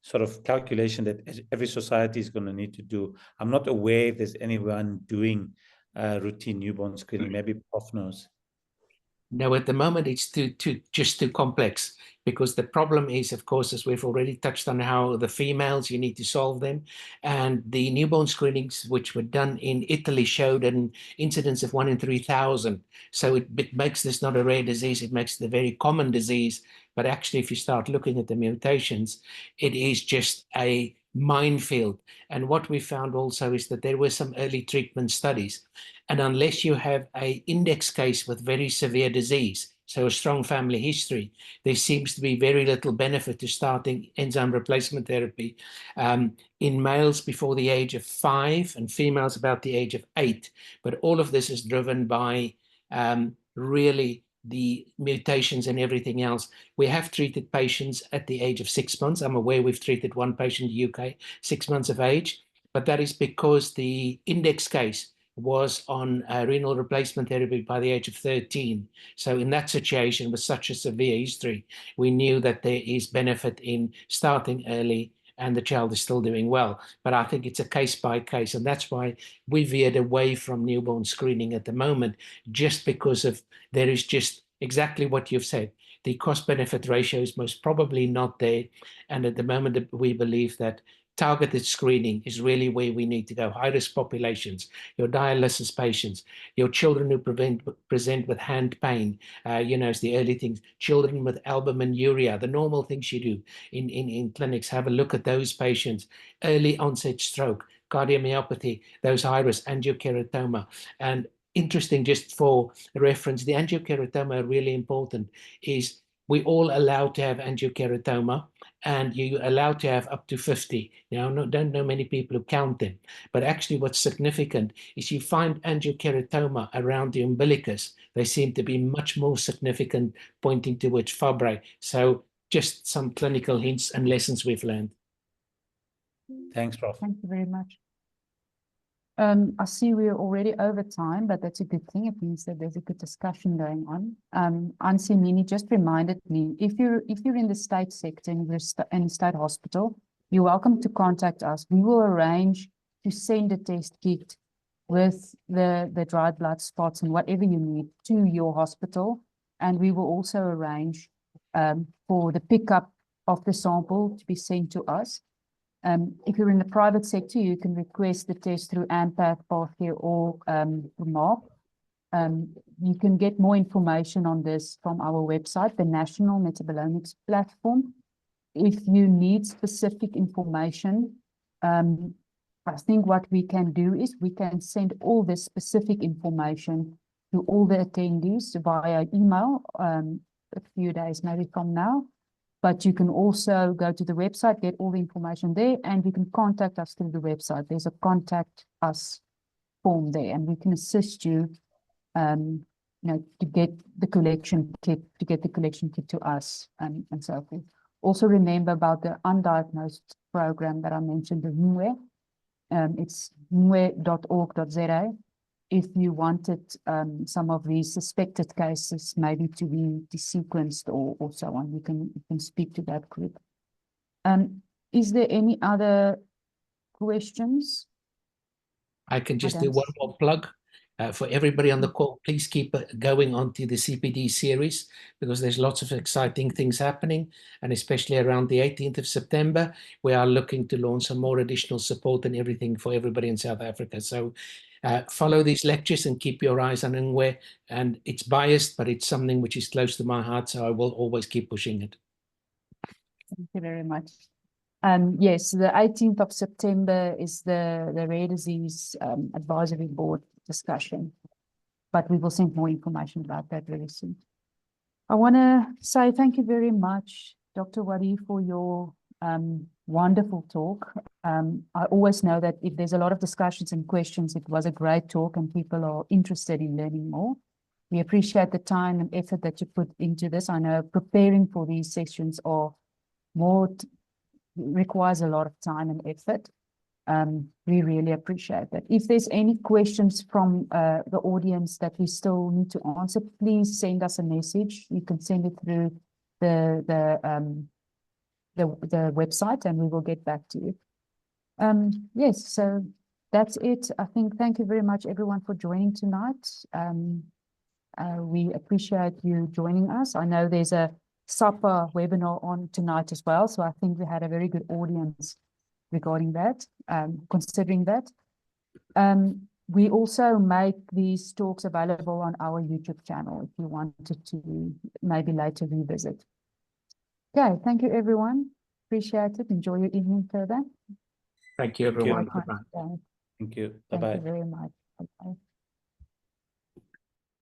sort of calculation that every society is going to need to do. I'm not aware if there's anyone doing routine newborn screening. Maybe Prof knows. No, at the moment it's just too complex, because the problem is, of course, as we've already touched on, how the females, you need to solve them. And the newborn screenings which were done in Italy showed an incidence of 1 in 3,000. So it makes this not a rare disease, it makes it a very common disease. But actually, if you start looking at the mutations, it is just a minefield. And what we found also is that there were some early treatment studies. And unless you have an index case with very severe disease, so a strong family history, there seems to be very little benefit to starting enzyme replacement therapy in males before the age of 5 and females about the age of 8. But all of this is driven by really the mutations and everything else. We have treated patients at the age of 6 months. I'm aware we've treated one patient in the UK, 6 months of age, but that is because the index case was on renal replacement therapy by the age of 13. So in that situation, with such a severe history, we knew that there is benefit in starting early and the child is still doing well. But I think it's a case by case, and that's why we veered away from newborn screening at the moment, just because of there is just exactly what you've said. The cost-benefit ratio is most probably not there. And at the moment, we believe that targeted screening is really where we need to go. High-risk populations, your dialysis patients, your children who present with hand pain, it's the early things, children with albuminuria, the normal things you do in clinics. Have a look at those patients, early onset stroke, cardiomyopathy, those high-risk, angiokeratoma. And interesting, just for reference, the angiokeratoma, really important, is we all allowed to have angiokeratoma, and you're allowed to have up to 50. Now, don't know many people who count them, but actually what's significant is you find angiokeratoma around the umbilicus. They seem to be much more significant, pointing towards Fabry. So just some clinical hints and lessons we've learned. Thanks, Prof. Thank you very much. I see we're already over time, but that's a good thing. It means that there's a good discussion going on. Ansi Nini just reminded me, if you're in the state sector in the state hospital, you're welcome to contact us. We will arrange to send a test kit with the dried blood spots and whatever you need to your hospital. And we will also arrange for the pickup of the sample to be sent to us. If you're in the private sector, you can request the test through AMPATH, Pathcare, or Mark. You can get more information on this from our website, the National Metabolomics Platform. If you need specific information, I think what we can do is we can send all this specific information to all the attendees via email a few days maybe from now. But you can also go to the website, get all the information there, and you can contact us through the website. There's a contact us form there, and we can assist you, to get the collection kit, to us, and so forth. Also remember about the undiagnosed program that I mentioned, the NWE. It's nwe.org.za. If you wanted some of these suspected cases maybe to be desequenced or so on, you can speak to that group. Is there any other questions? I can just do one more plug. For everybody on the call, please keep going onto the CPD series, because there's lots of exciting things happening, and especially around the 18th of September, we are looking to launch some more additional support and everything for everybody in South Africa. So follow these lectures and keep your eyes on NWE, and it's biased, but it's something which is close to my heart, so I will always keep pushing it. Thank you very much. Yes, the 18th of September is the Rare Disease Advisory Board discussion, but we will send more information about that very soon. I want to say thank you very much, Dr. Wadee, for your wonderful talk. I always know that if there's a lot of discussions and questions, it was a great talk and people are interested in learning more. We appreciate the time and effort that you put into this. I know preparing for these sessions requires a lot of time and effort. We really appreciate that. If there's any questions from the audience that we still need to answer, please send us a message. You can send it through the website, and we will get back to you. Yes, so that's it. I think thank you very much, everyone, for joining tonight. We appreciate you joining us. I know there's a SAPA webinar on tonight as well, so I think we had a very good audience regarding that, considering that. We also make these talks available on our YouTube channel if you wanted to maybe later revisit. Okay, thank you, everyone. Appreciate it. Enjoy your evening further. Thank you, everyone. Thank you. Bye-bye. Thank you very much. Bye-bye.